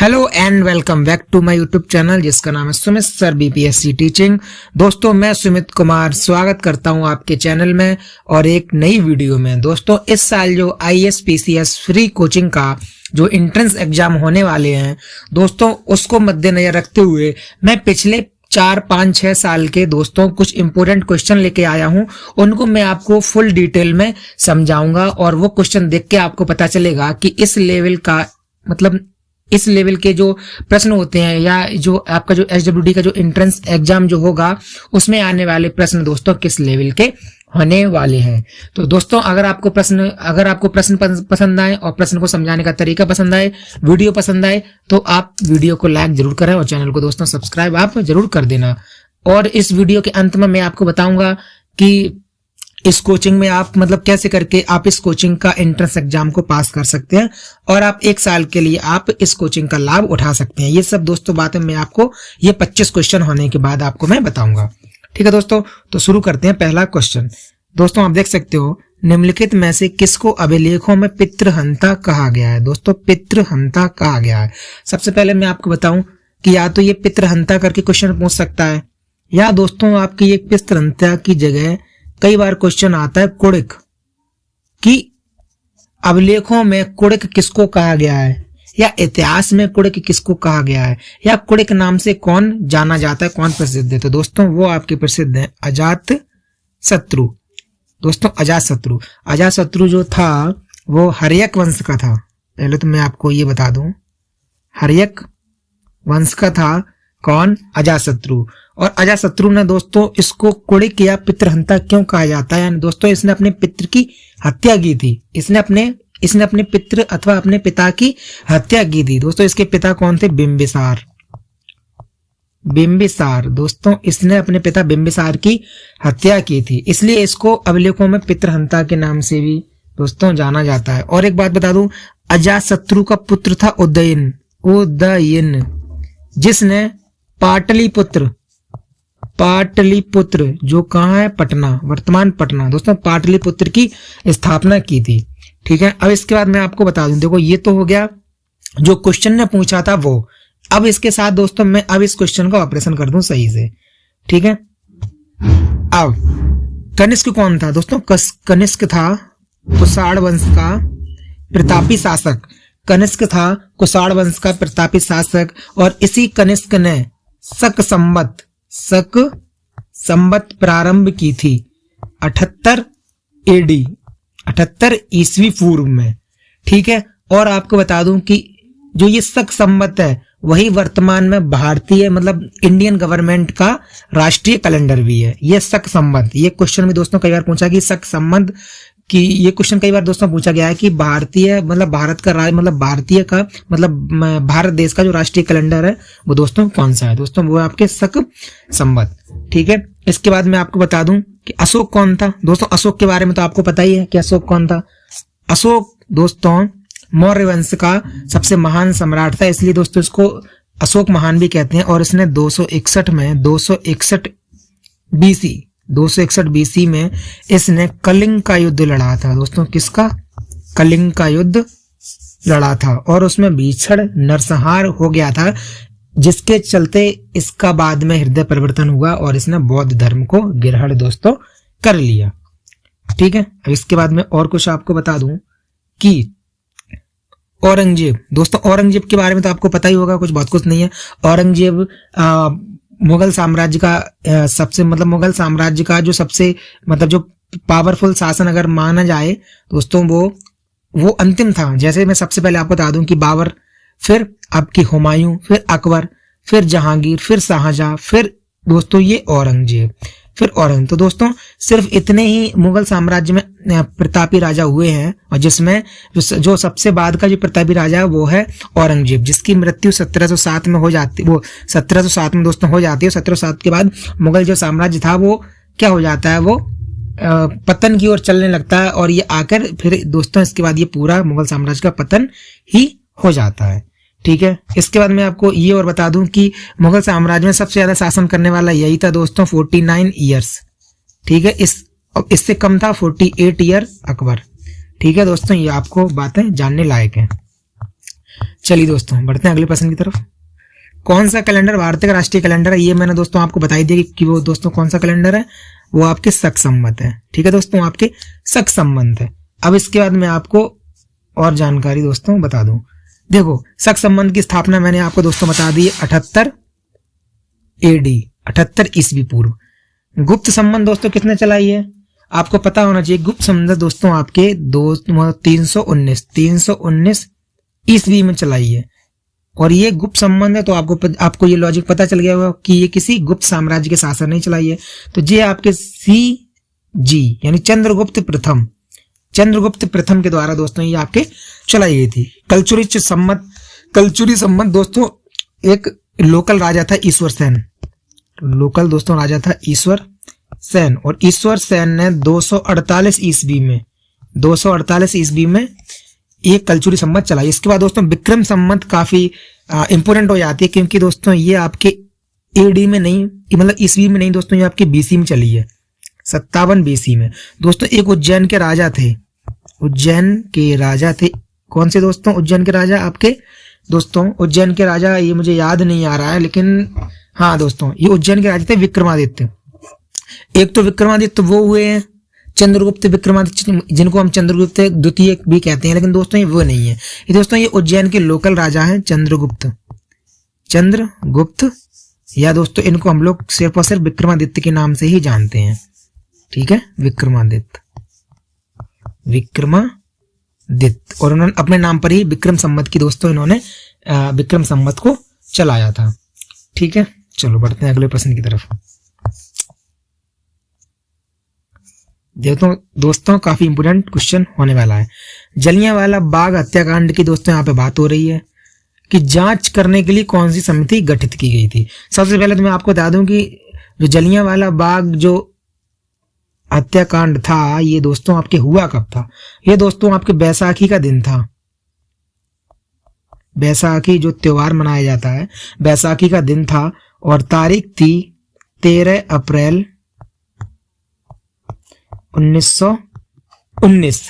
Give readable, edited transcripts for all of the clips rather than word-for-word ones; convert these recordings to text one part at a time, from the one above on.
Hello and welcome back to my YouTube channel जिसका नाम है सुमित सर बीपीएससी टीचिंग। दोस्तों मैं सुमित कुमार स्वागत करता हूं आपके चैनल में और एक नई वीडियो में। दोस्तों इस साल जो आईएएस पीसीएस फ्री कोचिंग का जो एंट्रेंस एग्जाम होने वाले हैं दोस्तों उसको मद्देनजर रखते हुए मैं पिछले 4-5-6 साल के दोस्तों कुछ इंपोर्टेंट क्वेश्चन लेके आया हूं। उनको मैं आपको फुल डिटेल में समझाऊंगा और वो क्वेश्चन देख के आपको पता चलेगा कि इस लेवल का मतलब इस लेवल के जो प्रश्न होते हैं या जो आपका जो एसडब्ल्यूडी का जो एंट्रेंस एग्जाम जो होगा उसमें आने वाले प्रश्न दोस्तों किस लेवल के होने वाले हैं। तो दोस्तों अगर आपको प्रश्न पसंद आए और प्रश्न को समझाने का तरीका पसंद आए, वीडियो पसंद आए तो आप वीडियो को लाइक जरूर करें और चैनल को दोस्तों सब्सक्राइब आप जरूर कर देना। और इस वीडियो के अंत में मैं आपको बताऊंगा कि इस कोचिंग में आप मतलब कैसे करके आप इस कोचिंग का एंट्रेंस एग्जाम को पास कर सकते हैं और आप 1 साल के लिए आप इस कोचिंग का लाभ उठा सकते हैं। ये सब दोस्तों बातें मैं आपको ये 25 क्वेश्चन होने के बाद आपको मैं बताऊंगा। ठीक है दोस्तों, तो शुरू करते हैं। पहला क्वेश्चन दोस्तों आप देख सकते हो, निम्नलिखित में से किसको अभिलेखों में पितृहंता कहा गया है। दोस्तों पितृहंता कहा गया है। सबसे पहले मैं आपको बताऊं कि या तो ये पितृहंता करके क्वेश्चन पूछ सकता है या दोस्तों आपकी ये पितृहंता की जगह कई बार क्वेश्चन आता है कुड़िक कि अभिलेखों में कुड़िक किसको कहा गया है या इतिहास में कुड़िक किसको कहा गया है या कुड़िक नाम से कौन जाना जाता है, कौन प्रसिद्ध है। तो दोस्तों वो आपके प्रसिद्ध है अजात शत्रु। दोस्तों अजात शत्रु जो था वो हर्यक वंश का था। पहले तो मैं आपको ये बता दूं हर्यक वंश का था कौन, अजातशत्रु। और अजातशत्रु ने दोस्तों इसको कुड़िक या पितृहंता क्यों कहा जाता है, यानी दोस्तों इसने अपने पितृ की हत्या की थी। इसने अपने पितृ अथवा अपने पिता की हत्या की थी। दोस्तों इसके पिता कौन थे, बिंबिसार। दोस्तों इसने अपने पिता बिंबिसार की हत्या की थी, इसलिए इसको अभिलेखों में पितृहंता के नाम से भी दोस्तों जाना जाता है। और एक बात बता दूं, अजातशत्रु का पुत्र था उदयन जिसने पाटलिपुत्र जो कहाँ है, पटना, वर्तमान पटना दोस्तों, पाटलिपुत्र की स्थापना की थी। ठीक है, अब इसके बाद मैं आपको बता दूं, देखो ये तो हो गया जो क्वेश्चन ने पूछा था वो। अब इसके साथ दोस्तों मैं अब इस क्वेश्चन का ऑपरेशन कर दूं सही से। ठीक है, अब कनिष्क कौन था दोस्तों, कनिष्क था कुषाण वंश का प्रतापी शासक। कनिष्क था कुषाण वंश का प्रतापी शासक और इसी कनिष्क ने शक संवत प्रारंभ की थी 78 एडी 78 ईस्वी पूर्व में। ठीक है, और आपको बता दूं कि जो ये शक संवत है वही वर्तमान में भारतीय मतलब इंडियन गवर्नमेंट का राष्ट्रीय कैलेंडर भी है। ये शक संवत, ये क्वेश्चन भी दोस्तों कई बार पूछा कि शक संवत कि ये क्वेश्चन कई बार दोस्तों पूछा गया है कि भारतीय मतलब भारत देश का जो राष्ट्रीय कैलेंडर है वो दोस्तों कौन सा है। दोस्तों वो आपके शक संवत। ठीक है, इसके बाद मैं आपको बता दूं कि अशोक कौन था। दोस्तों अशोक के बारे में तो आपको पता ही है कि अशोक कौन था। अशोक दोस्तों मौर्य वंश का सबसे महान सम्राट था, इसलिए दोस्तों इसको अशोक महान भी कहते हैं। और इसने 261 बीसी में इसने कलिंग का युद्ध लड़ा था। दोस्तों किसका, कलिंग का युद्ध लड़ा था और उसमें भीषण नरसंहार हो गया था, जिसके चलते इसका बाद में हृदय परिवर्तन हुआ और इसने बौद्ध धर्म को ग्रहण दोस्तों कर लिया। ठीक है, अब इसके बाद में और कुछ आपको बता दूं कि औरंगजेब। दोस्तों औरंगजेब के बारे में तो आपको पता ही होगा, कुछ बहुत कुछ नहीं है। औरंगजेब मुगल साम्राज्य का जो सबसे मतलब जो पावरफुल शासन अगर माना जाए दोस्तों वो अंतिम था। जैसे मैं सबसे पहले आपको बता दूं कि बाबर, फिर आपकी हुमायूं, फिर अकबर, फिर जहांगीर, फिर शाहजहां, फिर दोस्तों ये औरंगजेब, फिर औरंगजेब। तो दोस्तों सिर्फ इतने ही मुगल साम्राज्य में प्रतापी राजा हुए हैं और जिसमें जो सबसे बाद का जो प्रतापी राजा है वो है औरंगजेब, जिसकी मृत्यु 1707 में हो जाती, वो 1707 में दोस्तों हो जाती है। 1707 के बाद मुगल जो साम्राज्य था वो क्या हो जाता है, वो पतन की ओर चलने लगता है और ये आकर फिर दोस्तों इसके बाद ये पूरा मुगल साम्राज्य का पतन ही हो जाता है। ठीक है, इसके बाद मैं आपको ये और बता दूं कि मुगल साम्राज्य में सबसे ज्यादा शासन करने वाला यही था दोस्तों 49 ईयर्स। ठीक है, इससे कम था 48 ईयर अकबर। ठीक है दोस्तों, ये आपको बातें जानने लायक हैं। चलिए दोस्तों बढ़ते हैं अगले प्रश्न की तरफ। कौन सा कैलेंडर भारत का राष्ट्रीय कैलेंडर है? ये मैंने दोस्तों आपको बताई दिया कि वो दोस्तों कौन सा कैलेंडर है, वो आपके शक संवत है। ठीक है दोस्तों, आपके शक संवत है। अब इसके बाद मैं आपको और जानकारी दोस्तों बता दूं। देखो, शक संवत की स्थापना मैंने आपको दोस्तों बता दी 78 AD, 78 ईस्वी पूर्व। गुप्त संवत दोस्तों किसने चलाई है? आपको पता होना चाहिए। गुप्त संवत दोस्तों आपके 319 ईस्वी में चलाई है। और ये गुप्त संबंध है तो आपको ये लॉजिक पता चल गया होगा कि ये किसी गुप्त साम्राज्य के शासन नहीं चलाई है। तो ये आपके CG यानी चंद्रगुप्त प्रथम के द्वारा दोस्तों ये आपके चलाई गई थी। कलचुरी संबंध दोस्तों एक लोकल राजा था ईश्वर सेन। लोकल दोस्तों राजा था ईश्वर सेन, और ईश्वर सेन ने 248 ईस्वी में ये कलचुरी संवत चलाई। इसके बाद दोस्तों विक्रम संवत काफी इंपोर्टेंट हो जाती है, क्योंकि दोस्तों ये आपके AD में नहीं, मतलब ईस्वी में नहीं दोस्तों, ये आपके BC में चली है, 57 BC में। दोस्तों एक उज्जैन के राजा थे। कौन से दोस्तों? उज्जैन के राजा आपके दोस्तों, उज्जैन के राजा ये मुझे याद नहीं आ रहा है, लेकिन हाँ दोस्तों ये उज्जैन के राजा थे विक्रमादित्य। एक तो विक्रमादित्य वो हुए हैं चंद्रगुप्त विक्रमादित्य, जिनको हम चंद्रगुप्त द्वितीय भी कहते हैं, लेकिन दोस्तों ये वो नहीं है। ये दोस्तों ये उज्जैन के लोकल राजा हैं चंद्रगुप्त, या दोस्तों इनको हम लोग सिर्फ और सिर्फ विक्रमादित्य के नाम से ही जानते हैं। ठीक है, विक्रमादित्य, और उन्होंने अपने नाम पर ही विक्रम संवत की दोस्तों इन्होंने विक्रम संवत को चलाया था। ठीक है, चलो बढ़ते हैं अगले प्रश्न की तरफ। दोस्तों काफी इंपोर्टेंट क्वेश्चन होने वाला है। जलियांवाला बाग हत्याकांड की दोस्तों यहाँ पे बात हो रही है कि जांच करने के लिए कौन सी समिति गठित की गई थी। सबसे पहले तो मैं आपको बता दूं कि जो जलियांवाला बाग जो हत्याकांड था, ये दोस्तों आपके हुआ कब था? ये दोस्तों आपके बैसाखी का दिन था। बैसाखी जो त्योहार मनाया जाता है, बैसाखी का दिन था, और तारीख थी 13 अप्रैल 1919।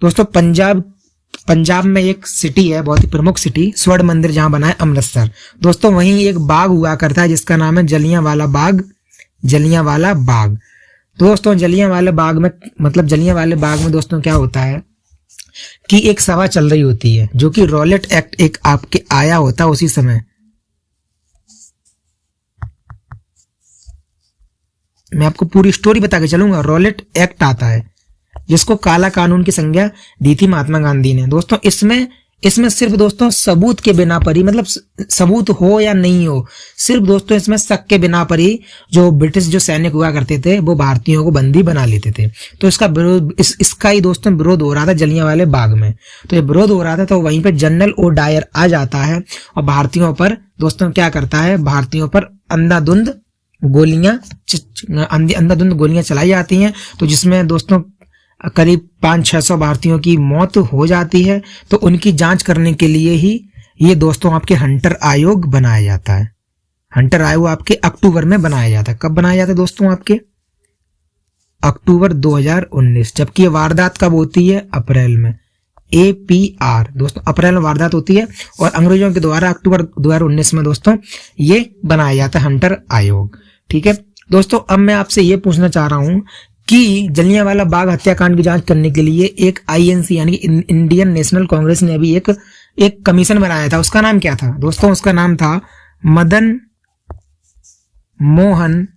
दोस्तों पंजाब में एक सिटी है, बहुत ही प्रमुख सिटी, स्वर्ण मंदिर जहां बना है, अमृतसर। दोस्तों वहीं एक बाग हुआ करता है जिसका नाम है जलियांवाला बाग। दोस्तों जलियांवाला बाग में दोस्तों क्या होता है कि एक सभा चल रही होती है, जो कि रॉलेट एक्ट एक आपके आया होता है उसी समय। मैं आपको पूरी स्टोरी बता के चलूंगा। रॉलेट एक्ट आता है जिसको काला कानून की संज्ञा दी थी महात्मा गांधी ने। दोस्तों इसमें सिर्फ दोस्तों सबूत के बिना पर ही, मतलब सबूत हो या नहीं हो, सिर्फ दोस्तों इसमें शक के बिना पर ही जो ब्रिटिश जो सैनिक हुआ करते थे वो भारतीयों को बंदी बना लेते थे। तो इसका ही दोस्तों विरोध हो रहा था जलियांवाले बाग में। तो ये विरोध हो रहा था, तो वहीं पे जनरल ओ डायर आ जाता है और भारतीयों पर दोस्तों क्या करता है, भारतीयों पर अंधाधुंध गोलियां चलाई जाती हैं। तो जिसमें दोस्तों करीब 500-600 भारतीयों की मौत हो जाती है। तो उनकी जांच करने के लिए ही ये दोस्तों आपके हंटर आयोग बनाया जाता है। हंटर आयोग आपके अक्टूबर में बनाया जाता है। कब बनाया जाता है दोस्तों? आपके अक्टूबर 2019। जबकि ये वारदात कब होती है? अप्रैल में। APR दोस्तों अप्रैल में वारदात होती है, और अंग्रेजों के द्वारा अक्टूबर 2019 में दोस्तों ये बनाया जाता है हंटर आयोग। ठीक है दोस्तों, अब मैं आपसे ये पूछना चाह रहा हूं कि जलियांवाला बाग हत्याकांड की जांच करने के लिए एक INC यानी कि इंडियन नेशनल कांग्रेस ने अभी एक कमीशन बनाया था। उसका नाम क्या था दोस्तों? उसका नाम था मदन मोहन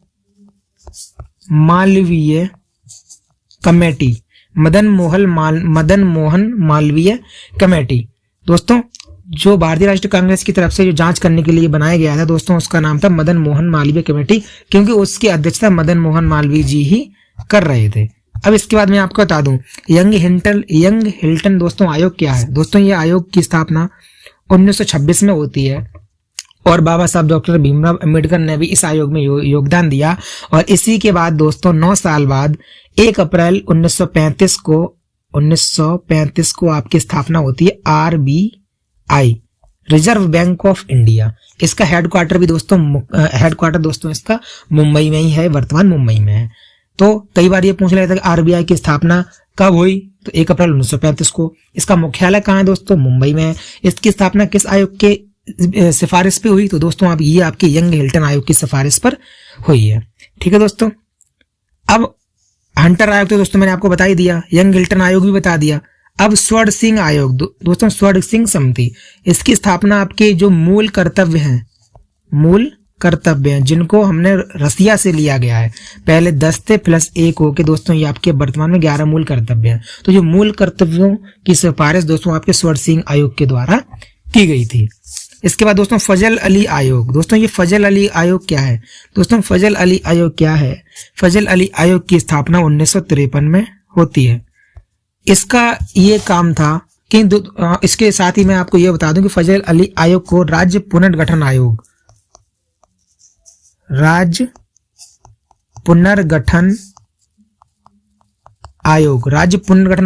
मालवीय कमेटी। मदन मोहन मालवीय कमेटी। दोस्तों जो भारतीय राष्ट्रीय कांग्रेस की तरफ से जो जांच करने के लिए बनाया गया था दोस्तों, उसका नाम था मदन मोहन मालवीय कमेटी, क्योंकि उसकी अध्यक्षता मदन मोहन मालवीय जी ही कर रहे थे। अब इसके बाद मैं आपको बता दूं यंग हिल्टन दोस्तों आयोग क्या है। दोस्तों ये आयोग की स्थापना 1926 में होती है, और बाबा साहब डॉक्टर भीमराव अंबेडकर ने भी इस आयोग में योगदान दिया। और इसी के बाद दोस्तों 9 साल बाद 1 अप्रैल 1935 को आपकी स्थापना होती है RBI, reserve bank of India. इसका हेडक्वार्टर दोस्तों इसका मुंबई में ही है, वर्तमान मुंबई में है। तो कई बार ये पूछ लेता है कि RBI की स्थापना कब हुई? तो 1 अप्रैल 1935 को। इसका मुख्यालय कहाँ है दोस्तों? मुंबई में है। इसकी स्थापना किस आयोग के सिफारिश पे हुई? तो दोस्तों अब ये आपके यंग हिल्टन आयोग की सिफारिश पर हुई है। ठीक है दोस्तों। अब हंटर आयोग तो दोस्तों मैंने आपको बता ही दिया, यंग हिल्टन आयोग भी बता दिया। अब स्वर्ण सिंह आयोग दोस्तों, स्वर्ण सिंह समिति, इसकी स्थापना आपके जो मूल कर्तव्य हैं जिनको हमने रसिया से लिया गया है, पहले 10 थे प्लस 1 होके दोस्तों ये आपके वर्तमान में 11 मूल कर्तव्य हैं। तो जो मूल कर्तव्यों की सिफारिश दोस्तों आपके स्वर्ण सिंह आयोग के द्वारा की गई थी। इसके बाद दोस्तों फजल अली आयोग। दोस्तों ये फजल अली आयोग क्या है? दोस्तों फजल अली आयोग क्या है? फजल अली आयोग की स्थापना 1953 में होती है। इसका ये काम था कि इसके साथ ही मैं आपको ये बता दूं कि फजल अली आयोग को राज्य पुनर्गठन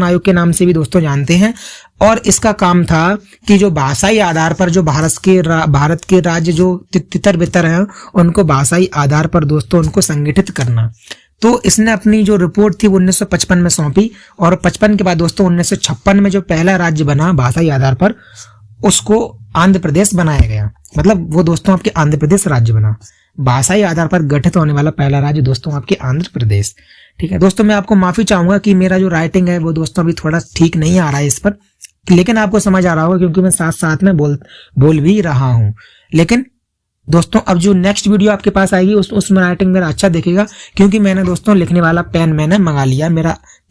आयोग के नाम से भी दोस्तों जानते हैं। और इसका काम था कि जो भाषाई आधार पर जो भारत के राज्य जो तितर बितर हैं उनको भाषाई आधार पर दोस्तों उनको संगठित करना। तो इसने अपनी जो रिपोर्ट थी वो 1955 में सौंपी और 55 के बाद दोस्तों 1956 में जो पहला राज्य बना भाषाई आधार पर उसको आंध्र प्रदेश बनाया गया। मतलब वो दोस्तों आपके आंध्र प्रदेश राज्य बना। भाषाई आधार पर गठित होने वाला पहला राज्य दोस्तों आपके आंध्र प्रदेश। ठीक है दोस्तों, मैं आपको माफी चाहूंगा कि मेरा जो राइटिंग है वो दोस्तों अभी थोड़ा ठीक नहीं आ रहा है इस पर, लेकिन आपको समझ आ रहा होगा क्योंकि मैं साथ साथ में बोल भी रहा हूं। लेकिन दोस्तों अब जो नेक्स्ट वीडियो आपके पास आएगी उसमें राइटिंग मेरा अच्छा दिखेगा क्योंकि मैंने दोस्तों लिखने वाला पेन मैंने मंगा लिया,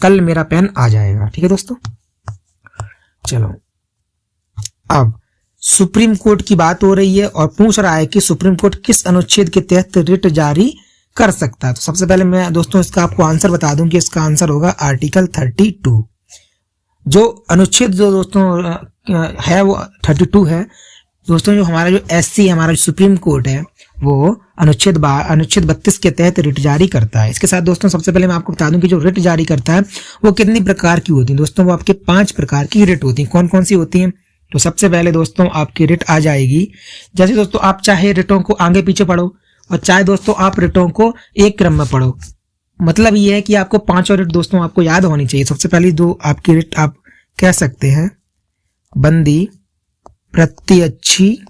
कल मेरा पेन आ जाएगा। ठीक है दोस्तों, चलो अब सुप्रीम कोर्ट की बात हो रही है और पूछ रहा है कि सुप्रीम कोर्ट किस अनुच्छेद के तहत रिट जारी कर सकता है। तो सबसे पहले मैं दोस्तों इसका आपको आंसर बता दूं कि इसका आंसर होगा आर्टिकल 32। जो अनुच्छेद जो दोस्तों है वो 32 है दोस्तों। जो हमारा जो एससी हमारा जो सुप्रीम कोर्ट है वो अनुच्छेद 32 के तहत रिट जारी करता है। इसके साथ दोस्तों सबसे पहले मैं आपको बता दूं कि जो रिट जारी करता है वो कितनी प्रकार की होती है दोस्तों? वो आपके 5 प्रकार की रिट होती है। कौन कौन सी होती है? तो सबसे पहले दोस्तों आपकी रिट आ जाएगी, जैसे दोस्तों आप चाहे रिटों को आगे पीछे पढ़ो और चाहे दोस्तों आप रिटों को एक क्रम में पढ़ो। मतलब ये है कि आपको 5 रिट दोस्तों आपको याद होनी चाहिए। सबसे पहली 2 आपकी रिट आप कह सकते हैं बंदी प्रत्यक्षीकरण।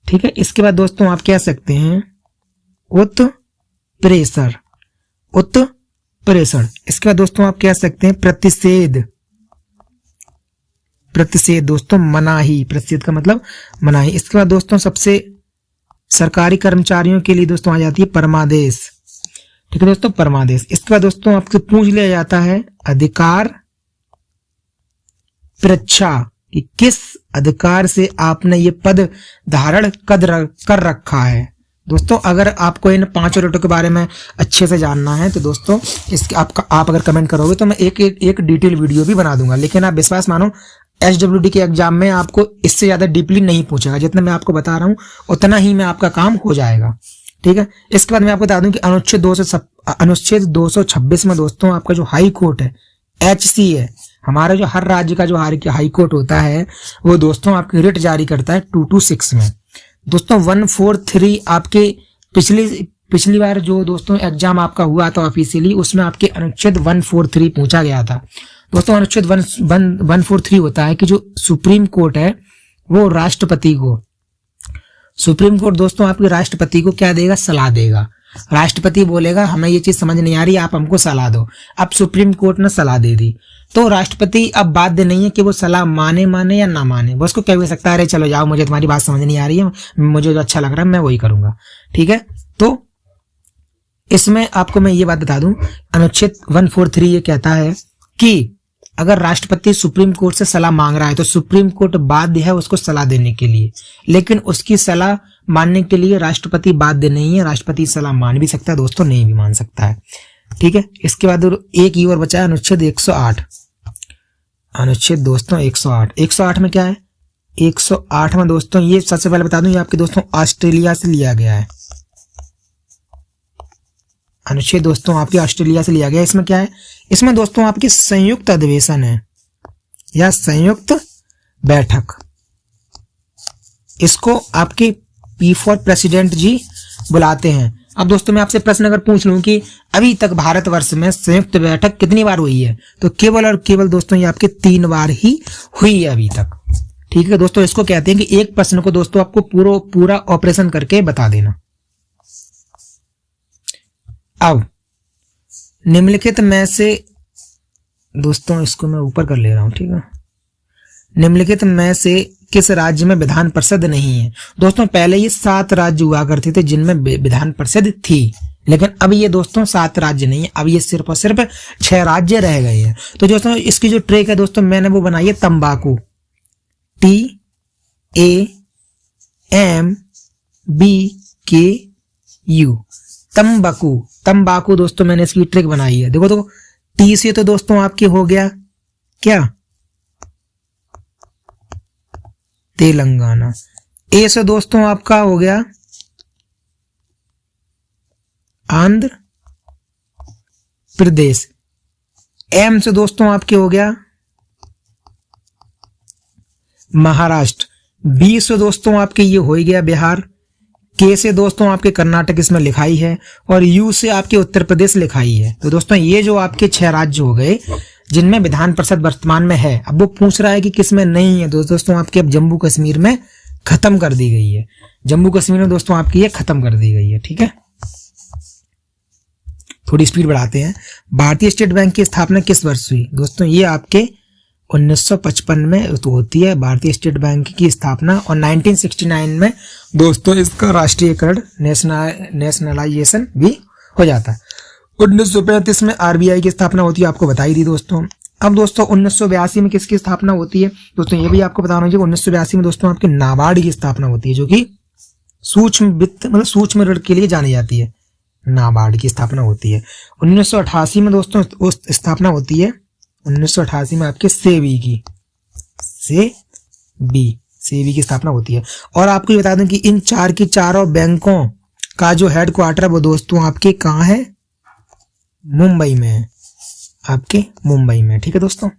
ठीक है, इसके बाद दोस्तों आप कह सकते हैं उत्प्रेषण। इसके बाद दोस्तों आप कह सकते हैं प्रतिषेध दोस्तों मनाही। प्रतिषेध का मतलब मनाही। इसके बाद दोस्तों सबसे सरकारी कर्मचारियों के लिए दोस्तों आ जाती है परमादेश। ठीक है दोस्तों, परमादेश। इसके बाद दोस्तों आपसे पूछ लिया जाता है अधिकार परीक्षा कि किस अधिकार से आपने ये पद धारण कर रखा है। दोस्तों अगर आपको इन 5 रिटों के बारे में अच्छे से जानना है तो दोस्तों इसके आप अगर कमेंट करोगे तो मैं एक डिटेल वीडियो भी बना दूंगा। लेकिन आप विश्वास मानो HWD के एग्जाम में आपको इससे ज्यादा डीपली नहीं पूछेगा। जितना मैं आपको बता रहा हूं उतना ही में आपका काम हो जाएगा। ठीक है, इसके बाद मैं आपको बता दूं कि अनुच्छेद 226 में दोस्तों आपका जो हाई कोर्ट है HC है, हमारा जो हर राज्य का जो हाई कोर्ट होता है वो दोस्तों आपकी रिट जारी करता है 226 में। दोस्तों 143 आपके पिछली बार जो दोस्तों एग्जाम आपका हुआ था ऑफिशियली उसमें आपके अनुच्छेद 143 पूछा गया था। दोस्तों अनुच्छेद 143 होता है कि जो सुप्रीम कोर्ट है वो राष्ट्रपति को, सुप्रीम कोर्ट दोस्तों आपके राष्ट्रपति को क्या देगा? सलाह देगा। राष्ट्रपति बोलेगा हमें ये चीज समझ नहीं आ रही, आप हमको सलाह दो। अब सुप्रीम कोर्ट ने सलाह दे दी तो राष्ट्रपति अब बाध्य नहीं है कि वो सलाह माने या ना माने। वो उसको कह भी सकता है अरे चलो जाओ, मुझे तुम्हारी बात समझ नहीं आ रही है, मुझे जो अच्छा लग रहा है मैं वही करूंगा। ठीक है, तो इसमें आपको मैं ये बात बता दूं अनुच्छेद 143 ये कहता है कि अगर राष्ट्रपति सुप्रीम कोर्ट से सलाह मांग रहा है तो सुप्रीम कोर्ट बाध्य है उसको सलाह देने के लिए, लेकिन उसकी सलाह मानने के लिए राष्ट्रपति बाध्य नहीं है। राष्ट्रपति सलाह मान भी सकता है दोस्तों, नहीं भी मान सकता है। ठीक है, इसके बाद एक ही और बचा है अनुच्छेद 108। अनुच्छेद दोस्तों 108 में क्या है? 108 में दोस्तों ये सबसे पहले बता दूं ये आपके दोस्तों ऑस्ट्रेलिया से लिया गया है। अनुच्छेद दोस्तों आपके ऑस्ट्रेलिया से लिया गया। इसमें क्या है? इसमें दोस्तों आपकी संयुक्त अधिवेशन है या संयुक्त बैठक। इसको आपके P4 प्रेसिडेंट जी बुलाते हैं। अब दोस्तों मैं आपसे प्रश्न अगर पूछ लूं कि अभी तक भारतवर्ष में संयुक्त बैठक कितनी बार हुई है, तो केवल और केवल दोस्तों ये आपके 3 बार ही हुई है अभी तक। ठीक है दोस्तों, इसको कहते हैं कि एक प्रश्न को दोस्तों आपको पूरा ऑपरेशन करके बता देना। अब निम्नलिखित में से दोस्तों, इसको मैं ऊपर कर ले रहा हूं, ठीक है। निम्नलिखित में से किस राज्य में विधान परिषद नहीं है? दोस्तों पहले ये 7 राज्य हुआ करते थे जिनमें विधान परिषद थी, लेकिन अब ये दोस्तों 7 राज्य नहीं है, अब ये सिर्फ और सिर्फ 6 राज्य रह गए हैं। तो दोस्तों इसकी जो ट्रिक है दोस्तों मैंने वो बनाई है तंबाकू, TAMBKU, तंबाकू दोस्तों मैंने इसकी ट्रिक बनाई है। देखो तो टी से तो दोस्तों आपके हो गया क्या, तेलंगाना। ए से दोस्तों आपका हो गया आंध्र प्रदेश। एम से दोस्तों आपके हो गया महाराष्ट्र। बी से दोस्तों आपके ये हो ही गया बिहार। के से दोस्तों आपके कर्नाटक इसमें लिखाई है, और यू से आपके उत्तर प्रदेश लिखाई है। तो दोस्तों ये जो आपके 6 राज्य हो गए जिनमें विधान परिषद वर्तमान में है। अब वो पूछ रहा है कि किसमें नहीं है, तो दोस्तों आपके अब जम्मू कश्मीर में खत्म कर दी गई है। जम्मू कश्मीर में दोस्तों आपकी ये खत्म कर दी गई है। ठीक है, थोड़ी स्पीड बढ़ाते हैं। भारतीय स्टेट बैंक की स्थापना किस वर्ष हुई? दोस्तों ये आपके 1955 में तो होती है भारतीय स्टेट बैंक की स्थापना, और 1969 में दोस्तों इसका राष्ट्रीयकरण नेशनलाइजेशन भी हो जाता है। 1935 में आरबीआई की स्थापना होती है, आपको बताई दी दोस्तों। अब दोस्तों 1982 में किसकी स्थापना होती है? दोस्तों ये भी आपको बताना चाहिए। 1982 में दोस्तों आपके नाबार्ड की स्थापना होती है, जो कि सूक्ष्म वित्त मतलब सूक्ष्म ऋण के लिए जानी जाती है। नाबार्ड की स्थापना होती है। 1988 में दोस्तों स्थापना होती है 1988 में आपके सेबी की स्थापना होती है। और आपको ये बता दूं कि इन चारों बैंकों का जो हेडक्वार्टर है वो दोस्तों आपके कहाँ है? मुंबई में है, आपके मुंबई में। ठीक है दोस्तों,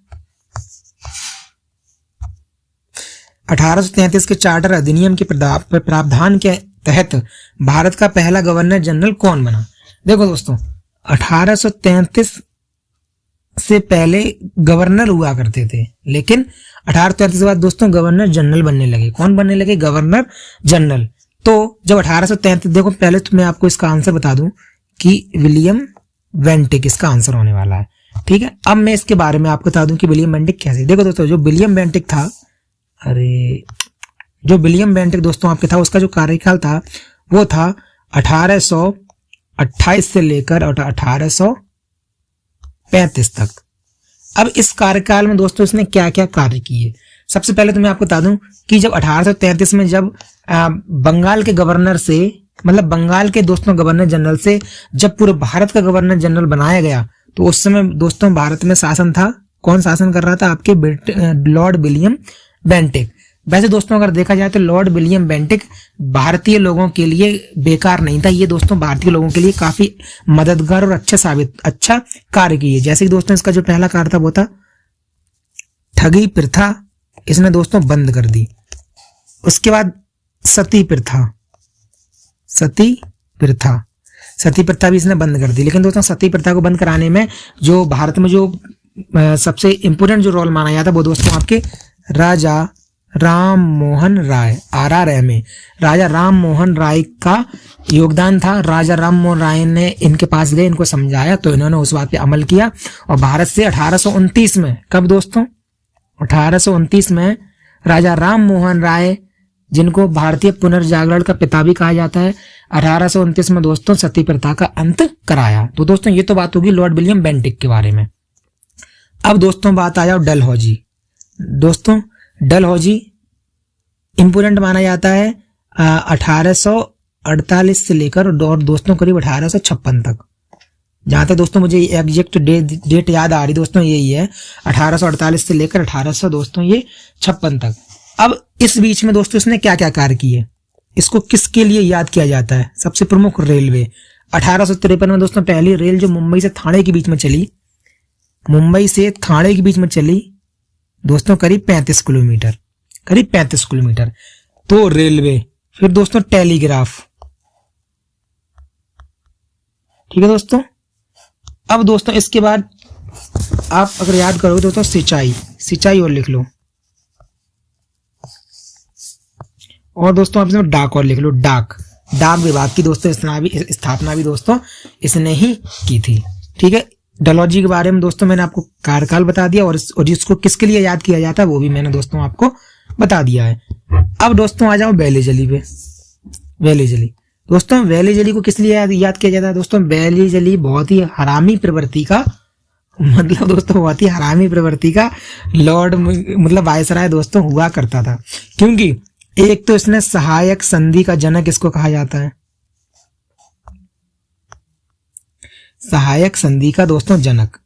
1833 के चार्टर अधिनियम के प्रावधान के तहत भारत का पहला गवर्नर जनरल कौन बना? देखो दोस्तों 1833 से पहले गवर्नर हुआ करते थे, लेकिन 1833 के बाद दोस्तों गवर्नर जनरल बनने लगे। कौन बनने लगे? Governor general. तो जब 1833, देखो पहले तो मैं आपको इसका आंसर बता दूं कि विलियम बेंटिक इसका आंसर होने वाला है। ठीक है, अब मैं इसके बारे में आपको बता दूं कि विलियम बेंटिक कैसे। देखो दोस्तों जो विलियम बेंटिक था, दोस्तों आपके था, उसका जो कार्यकाल था वो था 1828 से लेकर 1835 तक। अब इस कार्यकाल में दोस्तों इसने क्या क्या कार्य किए? सबसे पहले तो मैं आपको बता दूं कि जब 1833 में जब बंगाल के गवर्नर से मतलब बंगाल के दोस्तों गवर्नर जनरल से जब पूरे भारत का गवर्नर जनरल बनाया गया, तो उस समय दोस्तों भारत में शासन था, कौन शासन कर रहा था? आपके लॉर्ड विलियम बेंटिक। वैसे दोस्तों अगर देखा जाए तो लॉर्ड विलियम बेंटिक भारतीय लोगों के लिए बेकार नहीं था, ये दोस्तों भारतीय लोगों के लिए काफी मददगार और अच्छा कार्य किए। जैसे कि दोस्तों इसका जो पहला कार्य था वो था ठगी प्रथा, इसने दोस्तों बंद कर दी। उसके बाद सती प्रथा भी इसने बंद कर दी। लेकिन दोस्तों सती प्रथा को बंद कराने में जो भारत में जो सबसे इंपोर्टेंट जो रोल माना जाता है वो दोस्तों आपके राजा राम मोहन राय RRM राजा राम मोहन राय का योगदान था। राजा राम मोहन राय ने इनके पास गए, इनको समझाया, तो इन्होंने उस बात पे अमल किया। और भारत से 1829 में, कब दोस्तों? 1829 में राजा राम मोहन राय, जिनको भारतीय पुनर्जागरण का पिता भी कहा जाता है, 1829 में दोस्तों सती प्रथा का अंत कराया। तो दोस्तों ये तो बात होगी लॉर्ड विलियम बेंटिक के बारे में। अब दोस्तों बात आ जाओ डलहौजी। दोस्तों डलहौजी इंपोर्टेंट माना जाता है 1848 से लेकर और दोस्तों करीब 1856 तक। जहां तक दोस्तों मुझे एग्जैक्ट डेट याद आ रही दोस्तों यही है, 1848 से लेकर 1800 दोस्तों ये 56 तक। अब इस बीच में दोस्तों इसने क्या क्या कार्य किए, इसको किसके लिए याद किया जाता है? सबसे प्रमुख रेलवे। 1853 में दोस्तों पहली रेल जो मुंबई से थाने के बीच में चली, दोस्तों करीब 35 किलोमीटर। तो रेलवे। फिर दोस्तों टेलीग्राफ, ठीक है दोस्तों। अब दोस्तों इसके बाद आप अगर याद करोगे दोस्तों सिंचाई और लिख लो, और दोस्तों आप इसमें डाक और लिख लो, डाक विभाग की दोस्तों स्थापना भी दोस्तों इसने ही की थी। ठीक है, डलहौजी के बारे में दोस्तों मैंने आपको कार्यकाल बता दिया, और इसको किसके लिए याद किया जाता है वो भी मैंने दोस्तों आपको बता दिया है। अब दोस्तों आ जाओ वेलीजली पे। वेलीजली दोस्तों, वेलीजली को किस लिए याद किया जाता है दोस्तों? वेलीजली बहुत ही हरामी प्रवृत्ति का, मतलब दोस्तों बहुत ही हरामी प्रवृत्ति का लॉर्ड मतलब वायसराय दोस्तों हुआ करता था, क्योंकि एक तो इसने सहायक संधि का जनक इसको कहा जाता है, सहायक संधि का दोस्तों जनक।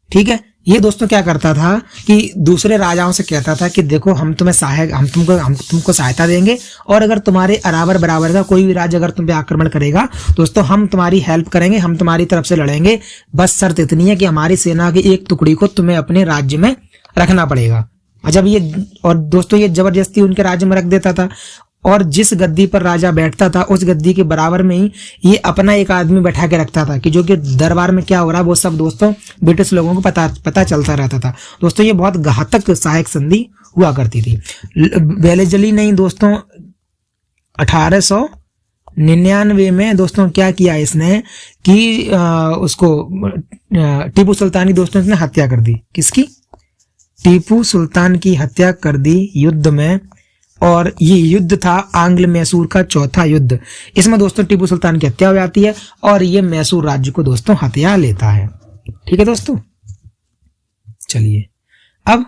ठीक है, ये दोस्तों क्या करता था कि दूसरे राजाओं से कहता था कि देखो हम तुमको सहायता देंगे, और अगर तुम्हारे अराबर बराबर का कोई भी राज्य अगर तुम पे आक्रमण करेगा दोस्तों, हम तुम्हारी हेल्प करेंगे, हम तुम्हारी तरफ से लड़ेंगे, बस शर्त इतनी है कि हमारी सेना की एक टुकड़ी को तुम्हें अपने राज्य में रखना पड़ेगा। जब ये, और दोस्तों ये जबरदस्ती उनके राज्य में रख देता था, और जिस गद्दी पर राजा बैठता था उस गद्दी के बराबर में ही ये अपना एक आदमी बैठा के रखता था, कि जो कि दरबार में क्या हो रहा है वो सब दोस्तों ब्रिटिश लोगों को पता चलता रहता था। दोस्तों ये बहुत घातक सहायक संधि हुआ करती थी। वेलीजली नहीं दोस्तों, 1899 में दोस्तों क्या किया इसने कि उसको टीपू सुल्तान की दोस्तों इसने हत्या कर दी। किसकी? टीपू सुल्तान की हत्या कर दी युद्ध में, और ये युद्ध था आंग्ल मैसूर का चौथा युद्ध। इसमें दोस्तों टीपू सुल्तान की हत्या हो जाती है, और ये मैसूर राज्य को दोस्तों हथिया लेता है। ठीक है दोस्तों, चलिए अब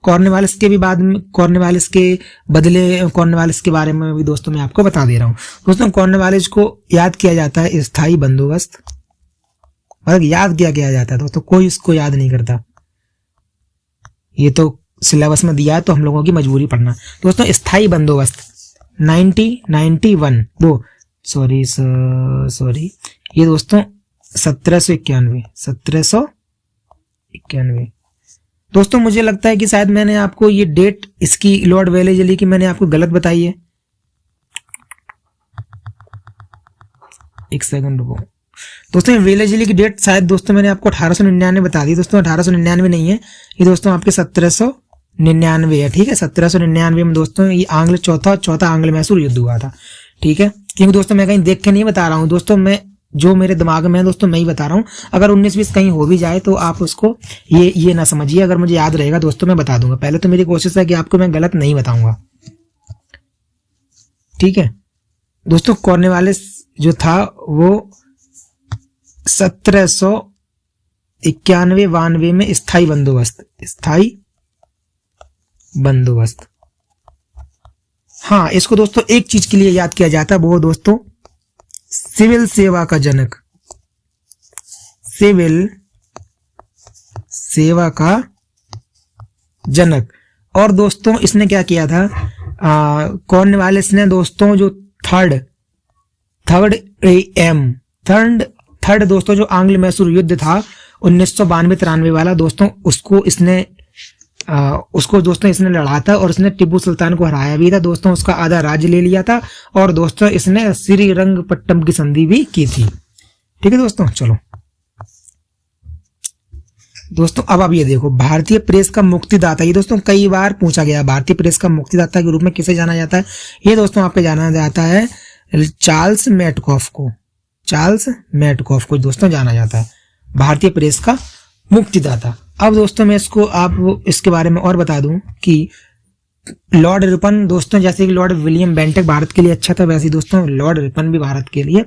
कॉर्नवालिस के भी बाद में, कॉर्नवालिस के बदले कॉर्नवालिस के बारे में भी दोस्तों मैं आपको बता दे रहा हूं। दोस्तों कॉर्नवालिस को याद किया जाता है स्थायी बंदोबस्त, मतलब याद किया जाता है दोस्तों, कोई इसको याद नहीं करता, ये तो सिलेबस में दिया है तो हम लोगों की मजबूरी पढ़ना। दोस्तों स्थायी बंदोबस्त 1991 वो सॉरी ये दोस्तों 1791 दोस्तों, मुझे लगता है कि शायद मैंने आपको ये डेट इसकी लॉर्ड वेलीजली की मैंने आपको गलत बताई है। एक सेकंड रुको दोस्तों, वेलीजली की डेट शायद दोस्तों मैंने आपको 1899 बता दी। दोस्तों 1899 नहीं है ये दोस्तों, आपके 1799 है। ठीक है, 1799 में दोस्तों ये चौथा आंग्ल मैसूर युद्ध हुआ था। ठीक है, क्योंकि दोस्तों मैं कहीं देख के नहीं बता रहा हूँ दोस्तों, मैं जो मेरे दिमाग में है दोस्तों मैं ही बता रहा हूँ। अगर 19-20 कहीं हो भी जाए तो आप उसको ये ना समझिए, अगर मुझे याद रहेगा दोस्तों मैं बता दूंगा। पहले तो मेरी कोशिश है कि आपको मैं गलत नहीं बताऊंगा। ठीक है दोस्तों, कॉर्नवालिस जो था वो 1791-92 में स्थायी बंदोबस्त। हाँ, इसको दोस्तों एक चीज के लिए याद किया जाता है, वो दोस्तों सिविल सेवा का जनक, सिविल सेवा का जनक। और दोस्तों इसने क्या किया था, कॉर्नवालिस ने दोस्तों जो थर्ड दोस्तों जो आंग्ल मैसूर युद्ध था 1992-93 वाला दोस्तों, उसको दोस्तों इसने लड़ा था, और इसने टीपू सुल्तान को हराया भी था दोस्तों, उसका आधा राज्य ले लिया था, और दोस्तों इसने श्रीरंगपट्टम की संधि भी की थी। ठीक है दोस्तों, चलो दोस्तों अब ये देखो, भारतीय प्रेस का मुक्तिदाता, ये दोस्तों कई बार पूछा गया, भारतीय प्रेस का मुक्तिदाता के रूप में किसे जाना जाता है? ये दोस्तों आपको जाना जाता है चार्ल्स मैटकॉफ को दोस्तों जाना जाता है भारतीय प्रेस का मुक्तिदाता। अब दोस्तों मैं इसके बारे में और बता दूं कि लॉर्ड रिपन दोस्तों, जैसे कि लॉर्ड विलियम बेंटिक भारत के लिए अच्छा था, वैसे दोस्तों लॉर्ड रिपन भी भारत के लिए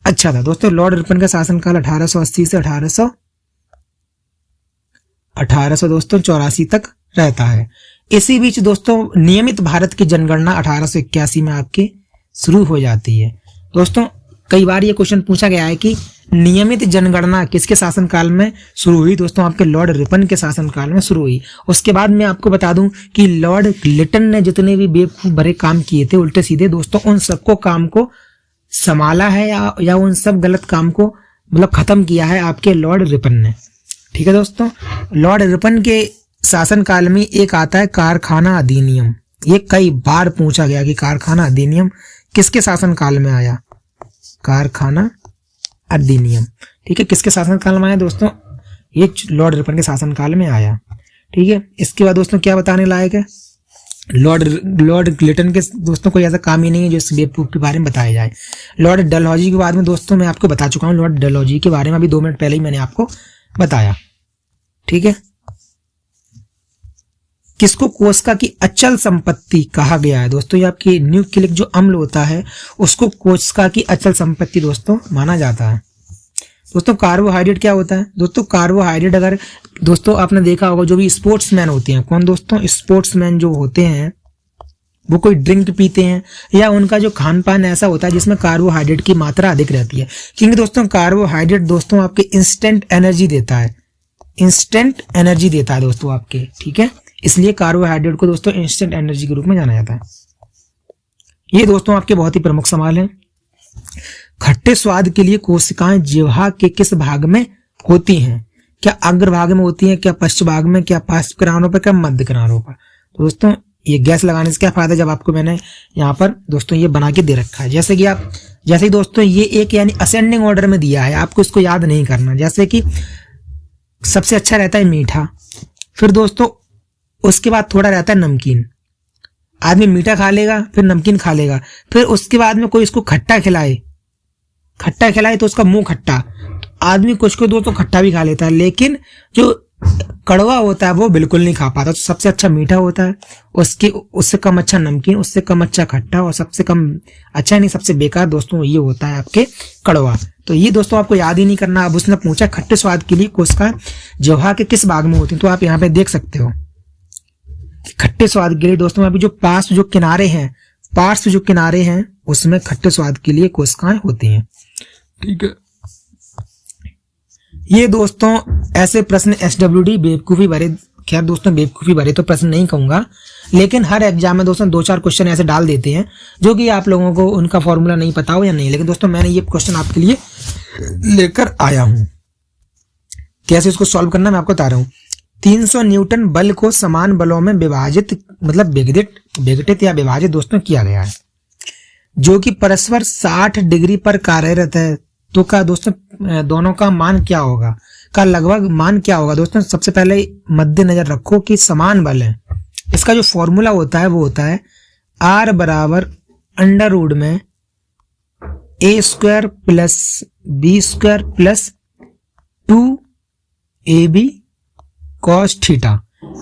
अच्छा था। दोस्तों लॉर्ड रिपन का शासनकाल 1880 से 1884 दोस्तों 84 तक रहता है। इसी बीच दोस्तों नियमित भारत की जनगणना 1881 में आपके शुरू हो जाती है। दोस्तों कई बार ये क्वेश्चन पूछा गया है कि नियमित जनगणना किसके शासनकाल में शुरू हुई? दोस्तों आपके लॉर्ड रिपन के शासनकाल में शुरू हुई। उसके बाद मैं आपको बता दूं कि लॉर्ड लिटन ने जितने भी बेवकूफ भरे काम किए थे उल्टे सीधे दोस्तों, उन सबको काम को संभाला है या उन सब गलत काम को मतलब खत्म किया है आपके लॉर्ड रिपन ने। ठीक है दोस्तों, लॉर्ड रिपन के शासनकाल में एक आता है कारखाना अधिनियम। ये कई बार पूछा गया कि कारखाना अधिनियम किसके शासनकाल में आया? कारखाना अधिनियम। ठीक है, किसके शासनकाल में आया दोस्तों, ये लॉर्ड रिपन के शासनकाल में आया। ठीक है, इसके बाद दोस्तों क्या बताने लायक है, लॉर्ड क्लिंटन के दोस्तों कोई ऐसा काम ही नहीं है जो इस बेवकूफ के बारे में बताया जाए। लॉर्ड डलहौजी के बारे में दोस्तों मैं आपको बता चुका हूँ, लॉर्ड डलहौजी के बारे में अभी 2 मिनट पहले ही मैंने आपको बताया। ठीक है, किसको कोशिका की अचल संपत्ति कहा गया है दोस्तों, ये आपकी न्यूक्लिक जो अम्ल होता है उसको कोशिका की अचल संपत्ति दोस्तों माना जाता है। दोस्तों कार्बोहाइड्रेट क्या होता है दोस्तों, कार्बोहाइड्रेट अगर दोस्तों आपने देखा होगा जो भी स्पोर्ट्समैन होते हैं, कौन दोस्तों, स्पोर्ट्समैन जो होते हैं वो कोई ड्रिंक पीते हैं या उनका जो खान पान ऐसा होता है जिसमें कार्बोहाइड्रेट की मात्रा अधिक रहती है, क्योंकि दोस्तों कार्बोहाइड्रेट दोस्तों आपके इंस्टेंट एनर्जी देता है, इंस्टेंट एनर्जी देता है दोस्तों आपके। ठीक है, इसलिए कार्बोहाइड्रेट को दोस्तों इंस्टेंट एनर्जी के रूप में जाना जाता है। ये दोस्तों आपके बहुत ही प्रमुख सवाल हैं। खट्टे स्वाद के लिए कोशिकाएं जिह्वा के किस भाग में होती हैं, क्या अग्र भाग में होती हैं, क्या पश्च भाग में, क्या पार्श्व किनारों पर, क्या मध्य किनारों पर। तो दोस्तों ये गैस लगाने से क्या फायदा, जब आपको मैंने यहाँ पर दोस्तों ये बना के दे रखा है, जैसे कि दोस्तों ये एक यानी असेंडिंग ऑर्डर में दिया है, आपको इसको याद नहीं करना। जैसे कि सबसे अच्छा रहता है मीठा, फिर दोस्तों उसके बाद थोड़ा रहता है नमकीन, आदमी मीठा खा लेगा फिर नमकीन खा लेगा, फिर उसके बाद में कोई इसको खट्टा खिलाए तो उसका मुंह खट्टा, तो आदमी कुछ को दोस्तों खट्टा भी खा लेता है, लेकिन जो कड़वा होता है वो बिल्कुल नहीं खा पाता। तो सबसे अच्छा मीठा होता है, उससे कम अच्छा नमकीन, उससे कम अच्छा खट्टा, और सबसे कम अच्छा नहीं सबसे बेकार दोस्तों ये होता है आपके कड़वा। तो ये दोस्तों आपको याद ही नहीं करना। अब उसने पूछा खट्टे स्वाद के लिए कोशिका जिह्वा के किस भाग में होती है, तो आप यहाँ पे देख सकते हो खट्टे स्वाद के लिए दोस्तों अभी जो पार्श्व जो किनारे हैं उसमें खट्टे स्वाद के लिए कोशिकाएं होती हैं। ठीक है, ये दोस्तों ऐसे प्रश्न SWD बेवकूफी भरे, खैर दोस्तों बेवकूफी भरे तो प्रश्न नहीं कहूंगा, लेकिन हर एग्जाम में दोस्तों 2-4 क्वेश्चन ऐसे डाल देते हैं जो कि आप लोगों को उनका फॉर्मूला नहीं पता हो या नहीं, लेकिन दोस्तों मैंने ये क्वेश्चन आपके लिए लेकर आया हूं। कैसे इसको सॉल्व करना मैं आपको बता रहा हूं। 300 न्यूटन बल को समान बलों में विभाजित दोस्तों किया गया है, जो कि परस्पर 60 डिग्री पर कार्यरत है। तो क्या दोस्तों दोनों का मान क्या होगा, का लगभग मान क्या होगा दोस्तों। सबसे पहले मद्देनजर रखो कि समान बल है, इसका जो फॉर्मूला होता है वो होता है R बराबर अंडर रूट में A² plus B² plus 2AB cos theta.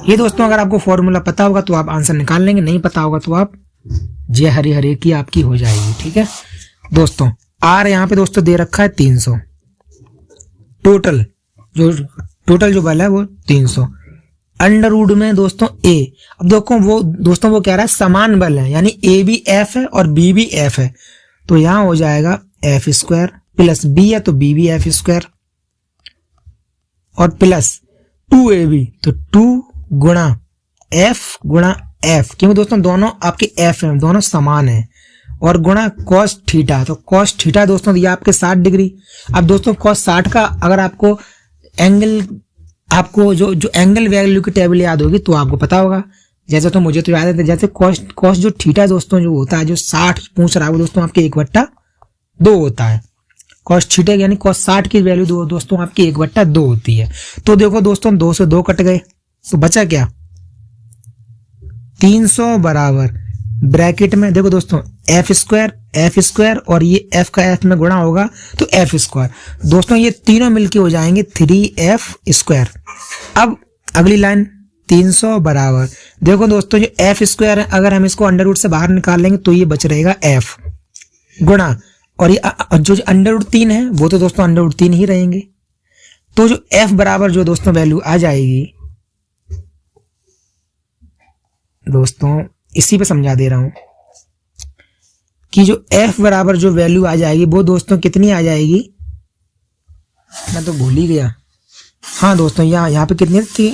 ये दोस्तों अगर आपको फॉर्मूला पता होगा तो आप आंसर निकाल लेंगे, नहीं पता होगा तो आप जय हरि हरे की आपकी हो जाएगी। ठीक है दोस्तों, R यहाँ पे दोस्तों दे रखा है 300, टोटल जो बल है वो 300, अंडर रूट में दोस्तों A। अब दोस्तों वो कह रहा है समान बल है, यानी A भी F है और B भी F है, तो यहां हो जाएगा F² प्लस B है तो B भी F² और प्लस 2AB तो 2 गुणा F गुणा F, क्योंकि दोस्तों दोनों आपके F हैं, दोनों समान हैं, और गुणा cos थीटा, तो cos थीटा दोस्तों दिया आपके 60 डिग्री। अब दोस्तों cos 60 का अगर आपको जो एंगल वैल्यू की टेबल याद होगी तो आपको पता होगा, जैसे तो मुझे तो याद है, जैसे cos जो थीटा दोस्तों जो होता है, जो 60 पूछ रहा है वो दोस्तों आपके 1/2 होता है। cos थीटा यानी cos 60 की वैल्यू दोस्तों आपकी 1/2 होती है। तो देखो दोस्तों 2 से 2 कट गए, तो बचा क्या 300 बराबर ब्रैकेट में देखो दोस्तों F² और ये F का F में गुणा होगा तो F²। दोस्तों ये तीनों मिलके हो जाएंगे 3F²। अब अगली लाइन 300 बराबर देखो दोस्तों जो F² है, अगर हम इसको अंडर रूट से बाहर निकाल लेंगे तो ये बच रहेगा F गुणा, और ये जो अंडर रूट 3 है वो तो दोस्तों अंडर रूट 3 ही रहेंगे। तो जो F बराबर जो दोस्तों वैल्यू आ जाएगी, दोस्तों इसी पे समझा दे रहा हूं कि जो F बराबर जो वैल्यू आ जाएगी वो दोस्तों कितनी आ जाएगी, मैं तो भूल ही गया। हाँ दोस्तों यहाँ पे कितनी थी,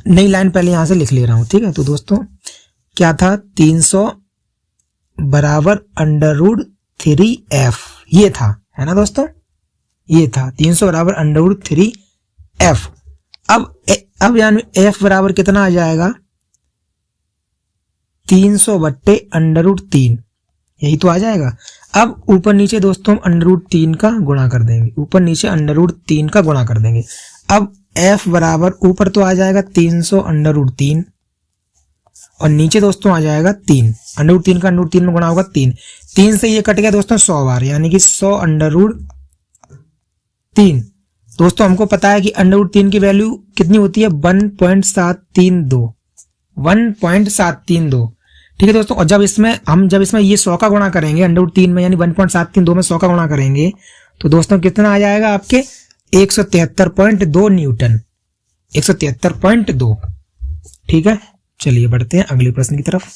नई लाइन पहले यहां से लिख ले रहा हूं। ठीक है, तो दोस्तों क्या था 300 बराबर अंडर रूट 3F, ये था, है ना दोस्तों, ये था 300 बराबर अंडर रूट 3F। अब यानी F बराबर कितना आ जाएगा 300 बट्टे अंडर रूट 3, यही तो आ जाएगा। अब ऊपर नीचे दोस्तों हम अंडर रूट 3 का गुणा कर देंगे, ऊपर नीचे अंडर रूट 3 का गुणा कर देंगे। अब f बराबर ऊपर तो आ जाएगा 300 अंडर रूट 3 और नीचे दोस्तों आ जाएगा 3, अंडर रूट 3 का अंडर रूट 3 में गुणा होगा 3, 3 से ये कट गया दोस्तों 100 बार, यानी कि 100 अंडर रूट 3। दोस्तों हमको पता है कि अंडर रूट 3 की वैल्यू कितनी होती है 1.732, 1.732। ठीक है दोस्तों, और जब इसमें ये 100 का गुणा करेंगे अंडर रूट 3 में, यानी 1.732 में 100 का गुणा करेंगे तो दोस्तों कितना आ जाएगा आपके 173.2 न्यूटन, 173.2। ठीक है, चलिए बढ़ते हैं अगले प्रश्न की तरफ।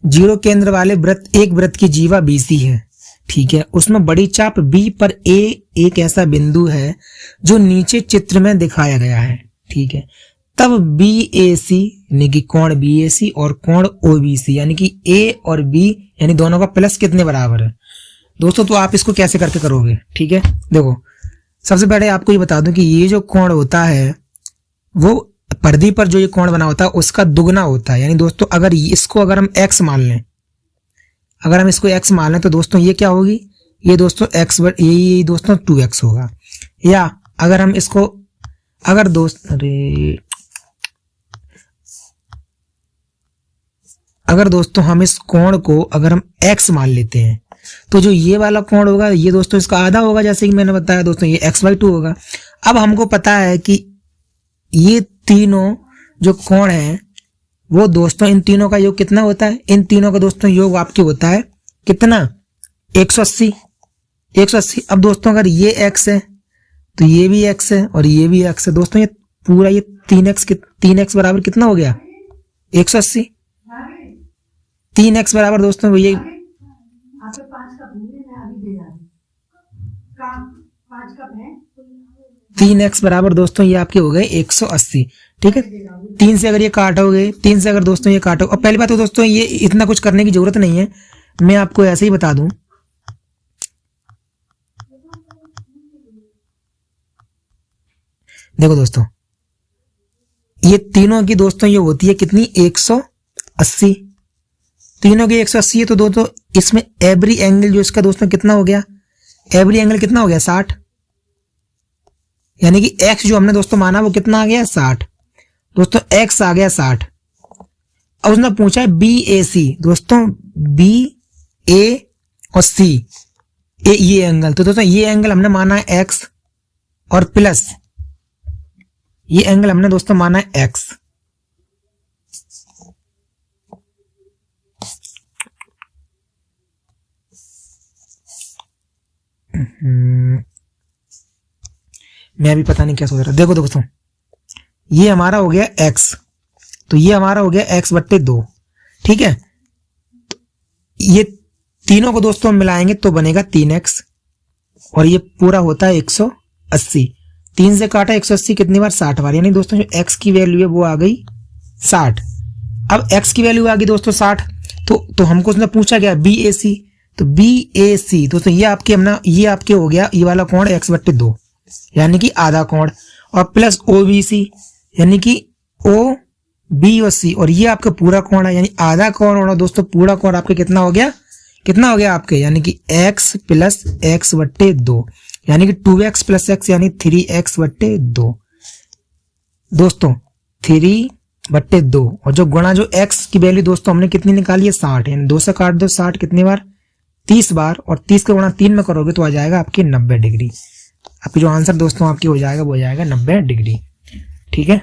जीरो केंद्र वाले एक वृत्त की जीवा BC है। ठीक है, उसमें बड़ी चाप B पर A एक ऐसा बिंदु है जो नीचे चित्र में दिखाया गया है। ठीक है, तब BAC यानी कि कोण BAC और कोण OBC यानी कि A और B यानी दोनों का प्लस कितने बराबर है। दोस्तों तो आप इसको कैसे करके करोगे। ठीक है, देखो सबसे पहले आपको ये बता दूं कि ये जो कोण होता है वो परिधि पर जो ये कोण बना होता है उसका दुगना होता है। यानी दोस्तों अगर हम x मान लें, अगर हम इसको x मान लें तो दोस्तों ये क्या होगी, ये दोस्तों x ये दोस्तों 2x होगा। या अगर हम इसको अगर दोस्तों हम इस कोण को अगर हम x मान लेते हैं तो जो ये वाला कोण होगा ये दोस्तों इसका आधा होगा, जैसे कि मैंने बताया दोस्तों ये x/2 होगा। अब हमको पता है कि ये तीनों जो कोण हैं वो दोस्तों इन तीनों का योग कितना होता है, इन तीनों का दोस्तों योग आपके होता है कितना 180, 180। अब दोस्तों अगर ये x है तो ये भी x है और ये भी x है। दोस्तों ये पूरा ये 3x बराबर कितना हो गया 180, 3x बराबर दोस्तों ये 3x बराबर दोस्तों ये आपके हो गए 180। ठीक है, 3 से अगर ये काटोगे, 3 से अगर दोस्तों ये काटो, और पहली बात तो दोस्तों ये इतना कुछ करने की जरूरत नहीं है, मैं आपको ऐसे ही बता दूं। देखो दोस्तों ये तीनों की दोस्तों ये होती है कितनी 180, तीनों की 180 है तो दोस्तों इसमें एवरी एंगल जो इसका दोस्तों कितना हो गया, एवरी एंगल कितना हो गया 60, यानी कि x जो हमने दोस्तों माना वो कितना आ गया 60। दोस्तों x आ गया 60। अब उसने पूछा है BAC, दोस्तों BA और C ये एंगल, तो दोस्तों ये एंगल हमने माना है x और प्लस ये एंगल हमने दोस्तों माना है x। मैं अभी पता नहीं क्या सोच रहा। देखो दोस्तों ये हमारा हो गया x, तो ये हमारा हो गया x/2। ठीक है, तो ये तीनों को दोस्तों मिलाएंगे तो बनेगा 3x और ये पूरा होता है 180। 3 से काटा 180 कितनी बार 60 बार, यानी दोस्तों जो x की वैल्यू है वो आ गई 60। अब x की वैल्यू आ गई दोस्तों 60, तो हमको उसने पूछा गया BAC, तो BAC दोस्तों ये आपके हो गया ये वाला कोण x/2 यानी कि आधा कोण, और प्लस OBC यानी कि OB और C, और ये आपका पूरा कोण है यानी आधा कोण होना दोस्तों, पूरा कोण आपके कितना हो गया आपके, यानी कि x प्लस x/2 यानी कि 2x प्लस x यानी 3x/2 दोस्तों 3/2। और जो गुणा जो x की वैल्यू दोस्तों हमने कितनी निकाली है 60, यानी 2 से काट दो 60 कितनी बार 30 बार, और 30 का गुणा 3 में करोगे तो आ जाएगा आपके 90 डिग्री। आपकी जो आंसर दोस्तों आपकी हो जाएगा वो हो जाएगा 90 डिग्री। ठीक है,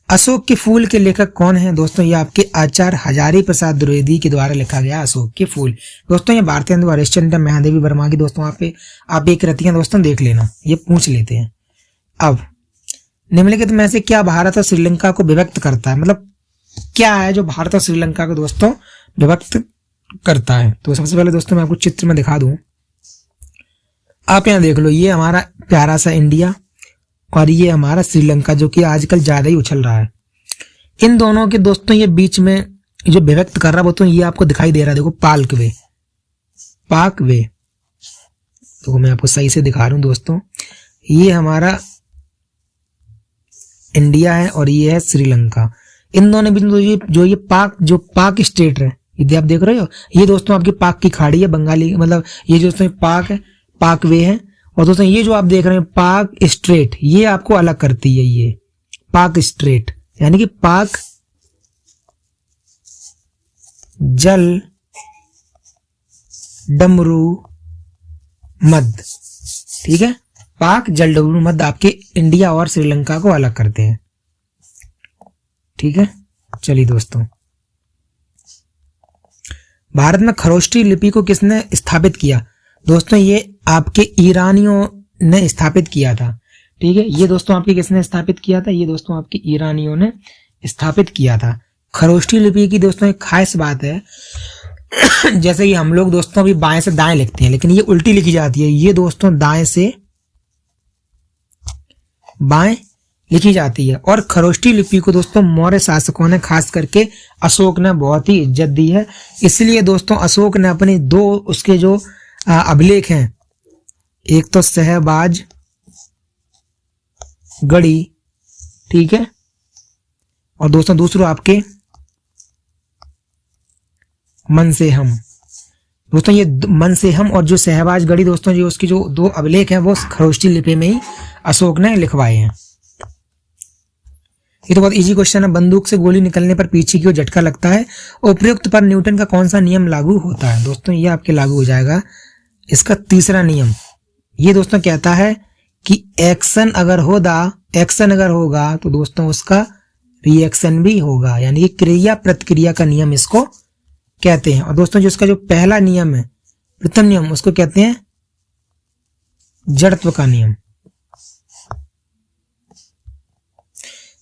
अशोक के फूल के लेखक कौन है दोस्तों, ये आपके आचार्य हजारी प्रसाद द्विवेदी के द्वारा लिखा गया अशोक के फूल। दोस्तों ये भारतीय हिंदू हरिश्चंद्र महादेवी वर्मा की दोस्तों आप एक कृतियां दोस्तों देख लेना, ये पूछ लेते हैं। अब निम्नलिखित में से क्या भारत और श्रीलंका को विभक्त करता है, मतलब क्या है जो भारत और श्रीलंका को दोस्तों विभक्त करता है। तो सबसे पहले दोस्तों मैं आपको चित्र में दिखा दूं, आप यहाँ देख लो, ये हमारा प्यारा सा इंडिया और ये हमारा श्रीलंका जो कि आजकल ज्यादा ही उछल रहा है। इन दोनों के दोस्तों ये बीच में जो विभक्त कर रहा है तो ये आपको दिखाई दे रहा है, देखो पाक वे। तो मैं आपको सही से दिखा रहा हूं दोस्तों, ये हमारा इंडिया है और ये है श्रीलंका। इन दोनों बीच में जो ये पाक स्टेट है, ये आप देख रहे हो, ये दोस्तों आपकी पाक की खाड़ी है, बंगाली मतलब ये जो दोस्तों पाक है, पाक वे है। और दोस्तों ये जो आप देख रहे हैं पाक स्ट्रेट, ये आपको अलग करती है, ये पाक स्ट्रेट यानी कि पाक जल डमरू मध्य, ठीक है, पाक जल डमरू मध्य आपके इंडिया और श्रीलंका को अलग करते हैं, ठीक है। चलिए दोस्तों, भारत में खरोष्टी लिपि को किसने स्थापित किया? दोस्तों ये आपके ईरानियों ने स्थापित किया था, ठीक है। ये दोस्तों आपके किसने स्थापित किया था? ये दोस्तों आपके ईरानियों ने स्थापित किया था। खरोष्टी लिपि की दोस्तों एक खास बात है, जैसे कि हम लोग दोस्तों अभी बाएं से दाएं लिखते हैं, लेकिन ये उल्टी लिखी जाती है, ये दोस्तों दाएं से बाएं लिखी जाती है। और खरोष्टी लिपि को दोस्तों मौर्य शासकों ने, खास करके अशोक ने बहुत ही इज्जत दी है। इसलिए दोस्तों अशोक ने अपने दो उसके जो अभिलेख हैं, एक तो सहबाज गढ़ी, ठीक है, और दोस्तों दूसरों आपके मन से हम। दोस्तों ये मन से हम और जो सहबाज गढ़ी दोस्तों जो उसकी जो दो अभिलेख हैं वो खरोष्टी लिपि में ही अशोक ने लिखवाए हैं। ये तो बहुत इजी क्वेश्चन है। बंदूक से गोली निकलने पर पीछे की ओर झटका लगता है, उपयुक्त पर न्यूटन का कौन सा नियम लागू होता है? दोस्तों ये आपके लागू हो जाएगा इसका तीसरा नियम। ये दोस्तों कहता है कि एक्शन अगर होगा तो दोस्तों उसका रिएक्शन भी होगा, यानी कि क्रिया प्रतिक्रिया का नियम इसको कहते हैं। और दोस्तों जो इसका जो पहला नियम है, प्रथम नियम, उसको कहते हैं जड़त्व का नियम।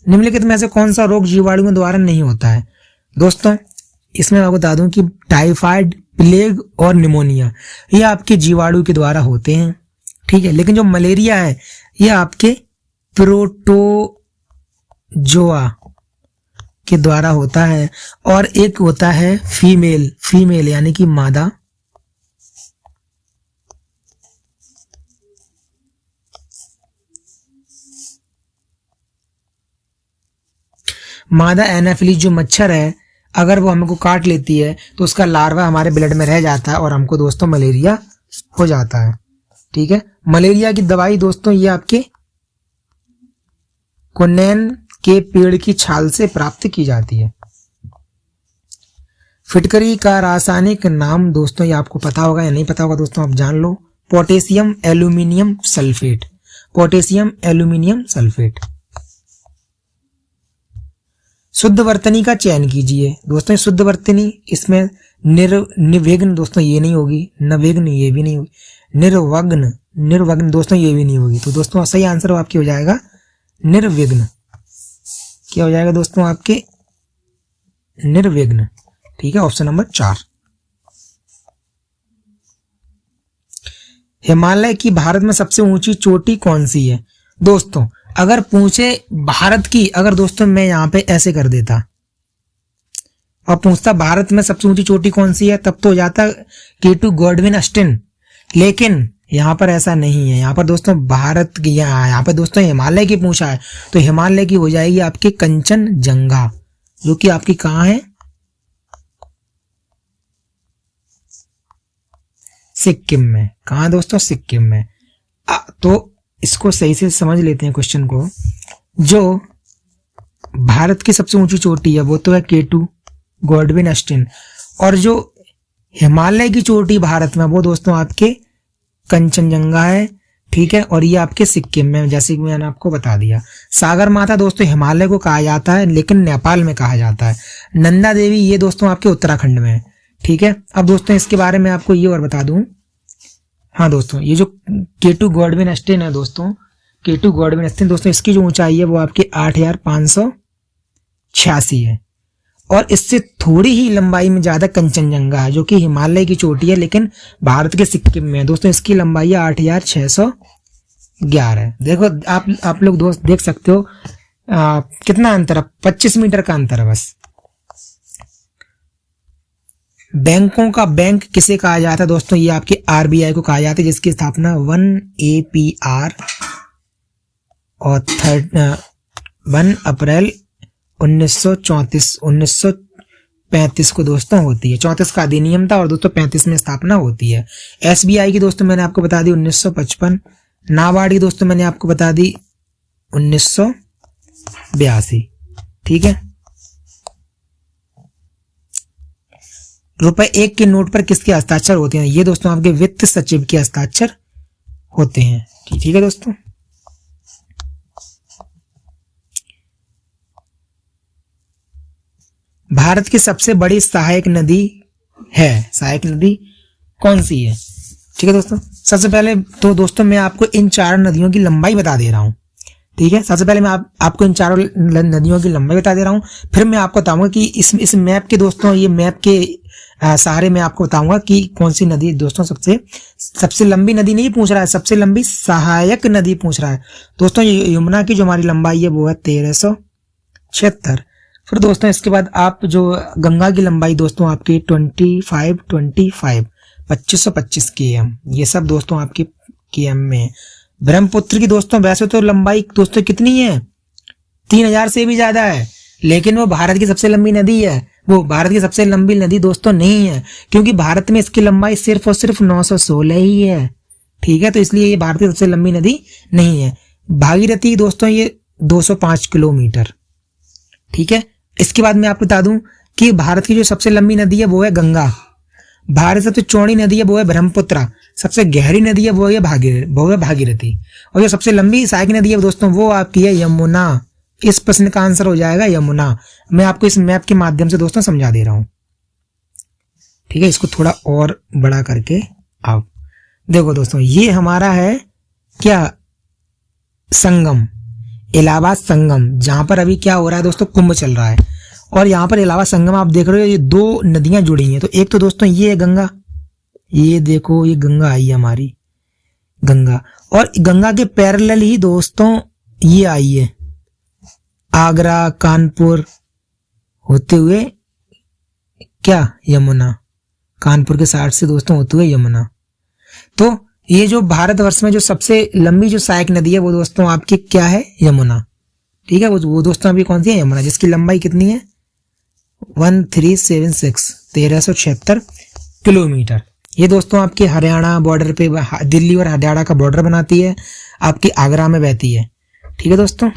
निम्नलिखित में से कौन सा रोग जीवाणुओं द्वारा नहीं होता है? दोस्तों इसमें मैं आपको बता दूं कि टाइफाइड, प्लेग और निमोनिया ये आपके जीवाणु के द्वारा होते हैं, ठीक है। लेकिन जो मलेरिया है ये आपके प्रोटोजोआ के द्वारा होता है। और एक होता है फीमेल यानी कि मादा, मादा एनाफिलीज जो मच्छर है, अगर वो हमको काट लेती है तो उसका लार्वा हमारे ब्लड में रह जाता है और हमको दोस्तों मलेरिया हो जाता है, ठीक है। मलेरिया की दवाई दोस्तों ये आपके कोनेन के पेड़ की छाल से प्राप्त की जाती है। फिटकरी का रासायनिक नाम दोस्तों ये आपको पता होगा या नहीं पता होगा दोस्तों, आप जान लो। Potassium aluminium sulphate, potassium aluminium sulphate. शुद्ध वर्तनी का चयन कीजिए। दोस्तों शुद्ध वर्तनी, इसमें निर्विघ्न दोस्तों ये नहीं होगी, नविघ्न ये भी नहीं होगी, निर्वग्न दोस्तों ये भी नहीं होगी। तो दोस्तों सही आंसर आपकी हो जाएगा निर्विघ्न। क्या हो जाएगा दोस्तों आपके? निर्विघ्न, ठीक है, ऑप्शन नंबर 4। हिमालय की भारत में सबसे ऊंची चोटी कौन सी है? दोस्तों अगर पूछे भारत की, अगर दोस्तों मैं यहां पे ऐसे कर देता और पूछता भारत में सबसे ऊंची चोटी कौन सी है, तब तो हो जाता K2 गॉडविन अस्टिन। लेकिन यहाँ पर ऐसा नहीं है, यहाँ पर दोस्तों भारत की, यहाँ पे दोस्तों हिमालय की पूछा है, तो हिमालय की हो जाएगी आपकी कंचनजंगा, जो कि आपकी कहाँ है? सिक्किम में। कहाँ दोस्तों? सिक्किम में। तो इसको सही से समझ लेते हैं क्वेश्चन को। जो भारत की सबसे ऊंची चोटी है वो तो है K2 गॉडविन अस्टिन, और जो हिमालय की चोटी भारत में वो दोस्तों आपके कंचनजंगा है, ठीक है, और ये आपके सिक्किम में, जैसे कि मैंने आपको बता दिया। सागर माता दोस्तों हिमालय को कहा जाता है, लेकिन नेपाल में कहा जाता है। नंदा देवी ये दोस्तों आपके उत्तराखंड में है, ठीक है। अब दोस्तों इसके बारे में आपको ये और बता दूं, हाँ दोस्तों ये जो K2 गॉडविन अस्टिन है दोस्तों, K2 गॉडविन अस्टिन दोस्तों इसकी जो ऊंचाई है वो आपकी 8586 है, और इससे थोड़ी ही लंबाई में ज्यादा कंचनजंगा है, जो कि हिमालय की चोटी है, लेकिन भारत के सिक्किम में है दोस्तों। इसकी लंबाई है 8611 है। देखो आप लोग दोस्त देख सकते हो कितना अंतर है, 25 मीटर का अंतर है बस। बैंकों का बैंक किसे कहा जाता है दोस्तों? ये आपके RBI को कहा जाता है, जिसकी स्थापना 1 APR और 1 अप्रैल 1935 को दोस्तों होती है। 34 का अधिनियम था और दोस्तों 35 में स्थापना होती है। SBI की दोस्तों मैंने आपको बता दी 1955। नाबार्ड की दोस्तों मैंने आपको बता दी 1982। ठीक है। ₹1 के नोट पर किसके हस्ताक्षर होते हैं? ये दोस्तों आपके वित्त सचिव के हस्ताक्षर होते हैं। ठीक है दोस्तों। भारत की सबसे बड़ी सहायक नदी कौन सी है? ठीक है दोस्तों। सबसे पहले तो दोस्तों मैं आपको इन 4 नदियों की लंबाई बता दे रहा हूं। ठीक है। सबसे पहले मैं आपको इन 4 नदियों की लंबाई बता दे रहा हूं, फिर मैं आपको बताऊंगा कि इस मैप के दोस्तों, ये मैप के सहारे मैं आपको बताऊंगा कि कौन सी नदी दोस्तों सबसे लंबी नदी नहीं पूछ रहा है, सबसे लंबी सहायक नदी पूछ रहा है दोस्तों। यमुना की जो हमारी लंबाई है वो है 1376। फिर दोस्तों इसके बाद आप जो गंगा की लंबाई दोस्तों आपकी 2525 km, ये सब दोस्तों आपकी km में है। ब्रह्मपुत्र की दोस्तों वैसे तो लंबाई दोस्तों कितनी है? 3000 से भी ज्यादा है, लेकिन वो भारत की सबसे लंबी नदी है। वो भारत की सबसे लंबी नदी दोस्तों नहीं है, क्योंकि भारत में इसकी लंबाई सिर्फ और सिर्फ 916 ही है। ठीक है। तो इसलिए ये भारत की सबसे लंबी नदी नहीं है। भागीरथी दोस्तों ये 205 किलोमीटर। ठीक है। इसके बाद मैं आपको बता दूं कि भारत की जो सबसे लंबी नदी है वो है गंगा। भारत से सबसे चौड़ी नदी है वो है ब्रह्मपुत्र। सबसे गहरी नदी है वो है भागीरथी। और जो सबसे लंबी सहायक नदी है दोस्तों वो आपकी है यमुना। इस प्रश्न का आंसर हो जाएगा यमुना। मैं आपको इस मैप के माध्यम से दोस्तों समझा दे रहा हूं। ठीक है। इसको थोड़ा और बड़ा करके आप देखो दोस्तों, ये हमारा है क्या? संगम, इलाहाबाद संगम, जहां पर अभी क्या हो रहा है दोस्तों? कुंभ चल रहा है। और यहाँ पर इलाहाबाद संगम आप देख रहे हो, ये 2 नदियां जुड़ी हैं। तो एक तो दोस्तों ये है गंगा, ये देखो ये गंगा आई है हमारी गंगा, और गंगा के पैरेलल ही दोस्तों ये आई है आगरा, कानपुर होते हुए क्या? यमुना। कानपुर के साइड से दोस्तों होते हुए यमुना। तो ये जो भारतवर्ष में जो सबसे लंबी जो सहायक नदी है वो दोस्तों आपकी क्या है? यमुना। ठीक है। वो दोस्तों अभी कौन सी है? यमुना, जिसकी लंबाई कितनी है? 1376 किलोमीटर। ये दोस्तों आपके हरियाणा बॉर्डर पे, दिल्ली और हरियाणा का बॉर्डर बनाती है, आपकी आगरा में बहती है। ठीक है दोस्तों।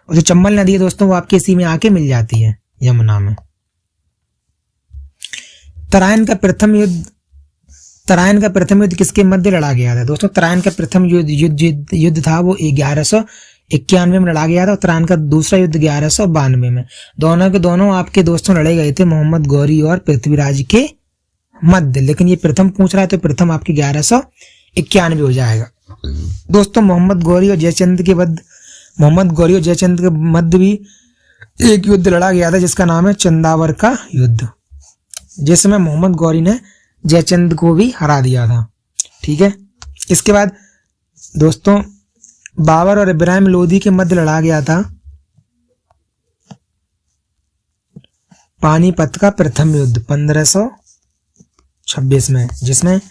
और जो चंबल नदी है दोस्तों वो आपके इसी में आके मिल जाती है, यमुना में। तराइन का प्रथम युद्ध किसके मध्य लड़ा गया था दोस्तों? तराइन का प्रथम युद्ध था वो 1191 में लड़ा गया था, और तराइन का दूसरा युद्ध 1192 में। दोनों के दोनों आपके दोस्तों लड़े गए थे मोहम्मद गौरी और पृथ्वीराज के मध्य। लेकिन ये प्रथम पूछ रहा है तो प्रथम आपके 1191 हो जाएगा दोस्तों। मोहम्मद गौरी और जयचंद के मध्य भी एक युद्ध लड़ा गया था जिसका नाम है चंदावर का युद्ध, जिसमें मोहम्मद गौरी ने जयचंद को भी हरा दिया था। ठीक है। इसके बाद दोस्तों बाबर और इब्राहिम लोदी के मध्य लड़ा गया था पानीपत का प्रथम युद्ध 1526 में, जिसमें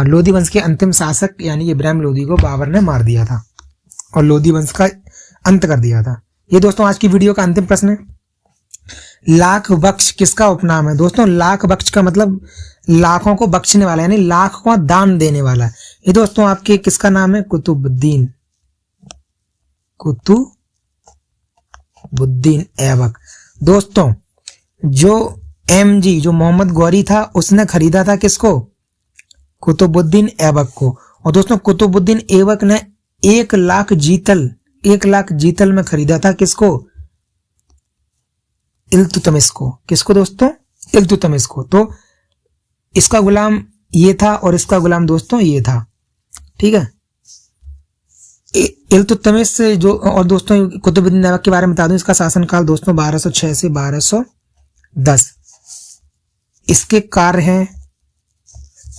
लोदी वंश के अंतिम शासक यानी इब्राहिम लोदी को बाबर ने मार दिया था और लोदी वंश का अंत कर दिया था। ये दोस्तों आज की वीडियो का अंतिम प्रश्न है। लाख बख्श किसका उपनाम है दोस्तों? लाख बख्श का मतलब लाखों को बख्शने वाला, यानी लाख को दान देने वाला। ये दोस्तों आपके किसका नाम है? कुतुबुद्दीन ऐबक। दोस्तों जो MG जो मोहम्मद गौरी था उसने खरीदा था किसको? कुतुबुद्दीन ऐबक को। और दोस्तों कुतुबुद्दीन ऐबक ने 1 लाख जीतल में खरीदा था किसको? इल्तुतमिश को। किसको दोस्तों? इल्तुतमिश को। तो इसका गुलाम ये था और इसका गुलाम दोस्तों ये था। ठीक है। इल्तुतमिश से जो, और दोस्तों कुतुबुद्दीन ऐबक के बारे में बता दूं, इसका शासनकाल दोस्तों 1206 से 1210। इसके कार्य हैं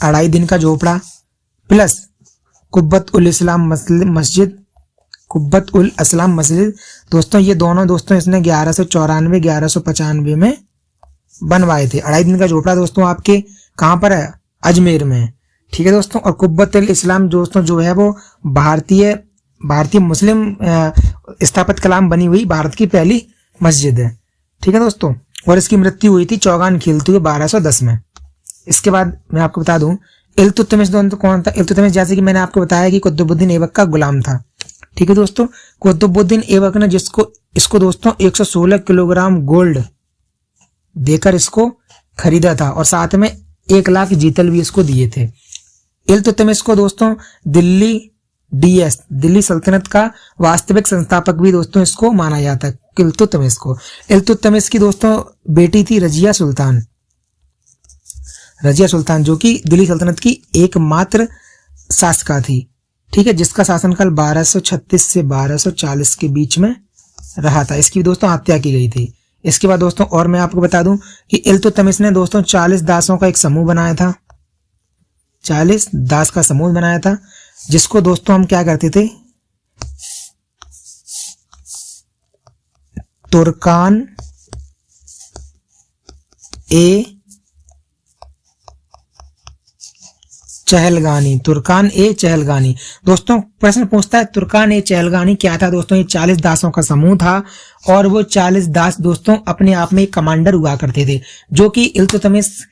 2.5 दिन का झोपड़ा प्लस कुब्बत उल इस्लाम मस्जिद दोस्तों। ये दोनों दोस्तों इसने 1194-1195 में बनवाए थे। 2.5 दिन का झोपड़ा दोस्तों आपके कहां पर है? अजमेर में। ठीक है दोस्तों। और कुब्बत उल इस्लाम दोस्तों जो है वो भारतीय भारतीय मुस्लिम स्थापत्य कला में बनी हुई भारत की पहली मस्जिद है। ठीक है दोस्तों, और इसकी मृत्यु हुई थी चौगान खेलते हुए 1210 में। इसके बाद मैं आपको बता दूं इल्तुतमिश दोस्तों कौन था। इल्तुतमिश जैसे कि मैंने आपको बताया कि कुतुबुद्दीन ऐबक का गुलाम था। ठीक है दोस्तों, कुतुबुद्दीन ऐबक ने इसको दोस्तों 116 किलोग्राम गोल्ड देकर इसको खरीदा था और साथ में 1 लाख जीतल भी इसको दिए थे। इल्तुतमिश को दोस्तों दिल्ली सल्तनत का वास्तविक संस्थापक भी दोस्तों इसको माना जाता है। इल्तुतमिश को, इल्तुतमिश की दोस्तों बेटी थी रजिया सुल्तान, जो कि दिल्ली सल्तनत की एकमात्र शासका थी। ठीक है, जिसका शासनकाल 1236 से 1240 के बीच में रहा था। इसकी दोस्तों हत्या की गई थी। इसके बाद दोस्तों और मैं आपको बता दूं कि इल्तुतमिश ने दोस्तों 40 दासों का एक समूह बनाया था। 40 दास का समूह बनाया था, जिसको दोस्तों हम क्या करते थे, तुर्कान ए चहलगानी। दोस्तों प्रश्न पूछता है तुर्कान ए चहलगानी क्या था दोस्तों। ये 40 दासों का समूह था और वो 40 दास दोस्तों अपने आप में एक कमांडर हुआ करते थे, जो कि इल्तुतमिश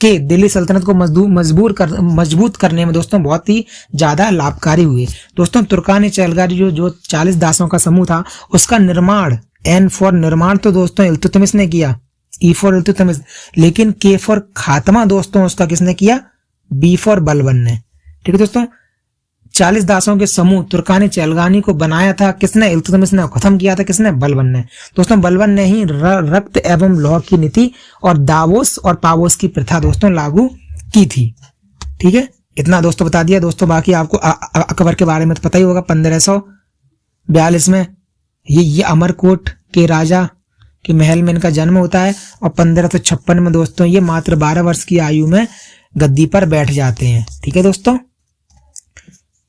के दिल्ली सल्तनत को मजबूत करने में दोस्तों बहुत ही ज्यादा लाभकारी हुए। दोस्तों तुर्कान ए चहलगानी जो 40 दासों का समूह था, उसका निर्माण, एन फॉर निर्माण तो दोस्तों इल्तुतमिश ने किया, ई फॉर इल्तुतमिश, लेकिन के फॉर खात्मा दोस्तों उसका किसने किया, बी फॉर बलबन ने। ठीक है दोस्तों, 40 दासों के समूह तुर्कान ए चहलगानी को बनाया था किसने, इल्तुतमिश ने। खत्म किया था किसने, बलबन ने। दोस्तों बलबन ने ही रक्त एवं लौह की नीति और दावोस और पावोस की प्रथा दोस्तों लागू की थी। ठीक है, इतना दोस्तों बता दिया दोस्तों। बाकी आपको अकबर के बारे में तो पता ही होगा। 1542 में ये अमरकोट के राजा के महल में इनका जन्म होता है और 1556 में दोस्तों ये मात्र 12 वर्ष की आयु में गद्दी पर बैठ जाते हैं। ठीक है दोस्तों,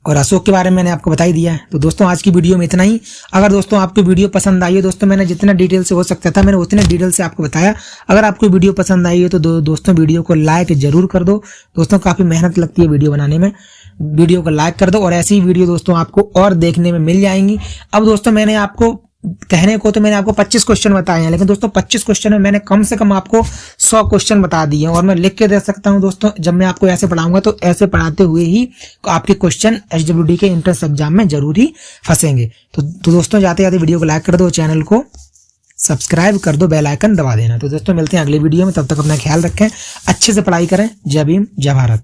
और अशोक के बारे में मैंने आपको बता ही दिया है। तो दोस्तों आज की वीडियो में इतना ही। अगर दोस्तों आपको वीडियो पसंद आई है दोस्तों, मैंने जितना डिटेल से हो सकता था मैंने उतने डिटेल से आपको बताया। अगर आपको वीडियो पसंद आई है तो दोस्तों वीडियो को लाइक जरूर कर दो। दोस्तों काफी मेहनत लगती है वीडियो बनाने में, वीडियो को लाइक कर दो और ऐसी वीडियो दोस्तों आपको और देखने में मिल जाएंगी। अब दोस्तों मैंने आपको कहने को तो मैंने आपको 25 क्वेश्चन बताए हैं, लेकिन दोस्तों 25 क्वेश्चन में मैंने कम से कम आपको 100 क्वेश्चन बता दिए और मैं लिख के दे सकता हूं दोस्तों। जब मैं आपको ऐसे पढ़ाऊंगा तो ऐसे पढ़ाते हुए ही आपके क्वेश्चन HWD के एंट्रेंस एग्जाम में जरूर ही फंसेंगे। तो दोस्तों जाते जाते वीडियो को लाइक कर दो, चैनल को सब्सक्राइब कर दो, बेल आइकन दबा देना। तो दोस्तों मिलते हैं अगले वीडियो में, तब तक अपना ख्याल रखें, अच्छे से पढ़ाई करें। जय भीम, जय भारत।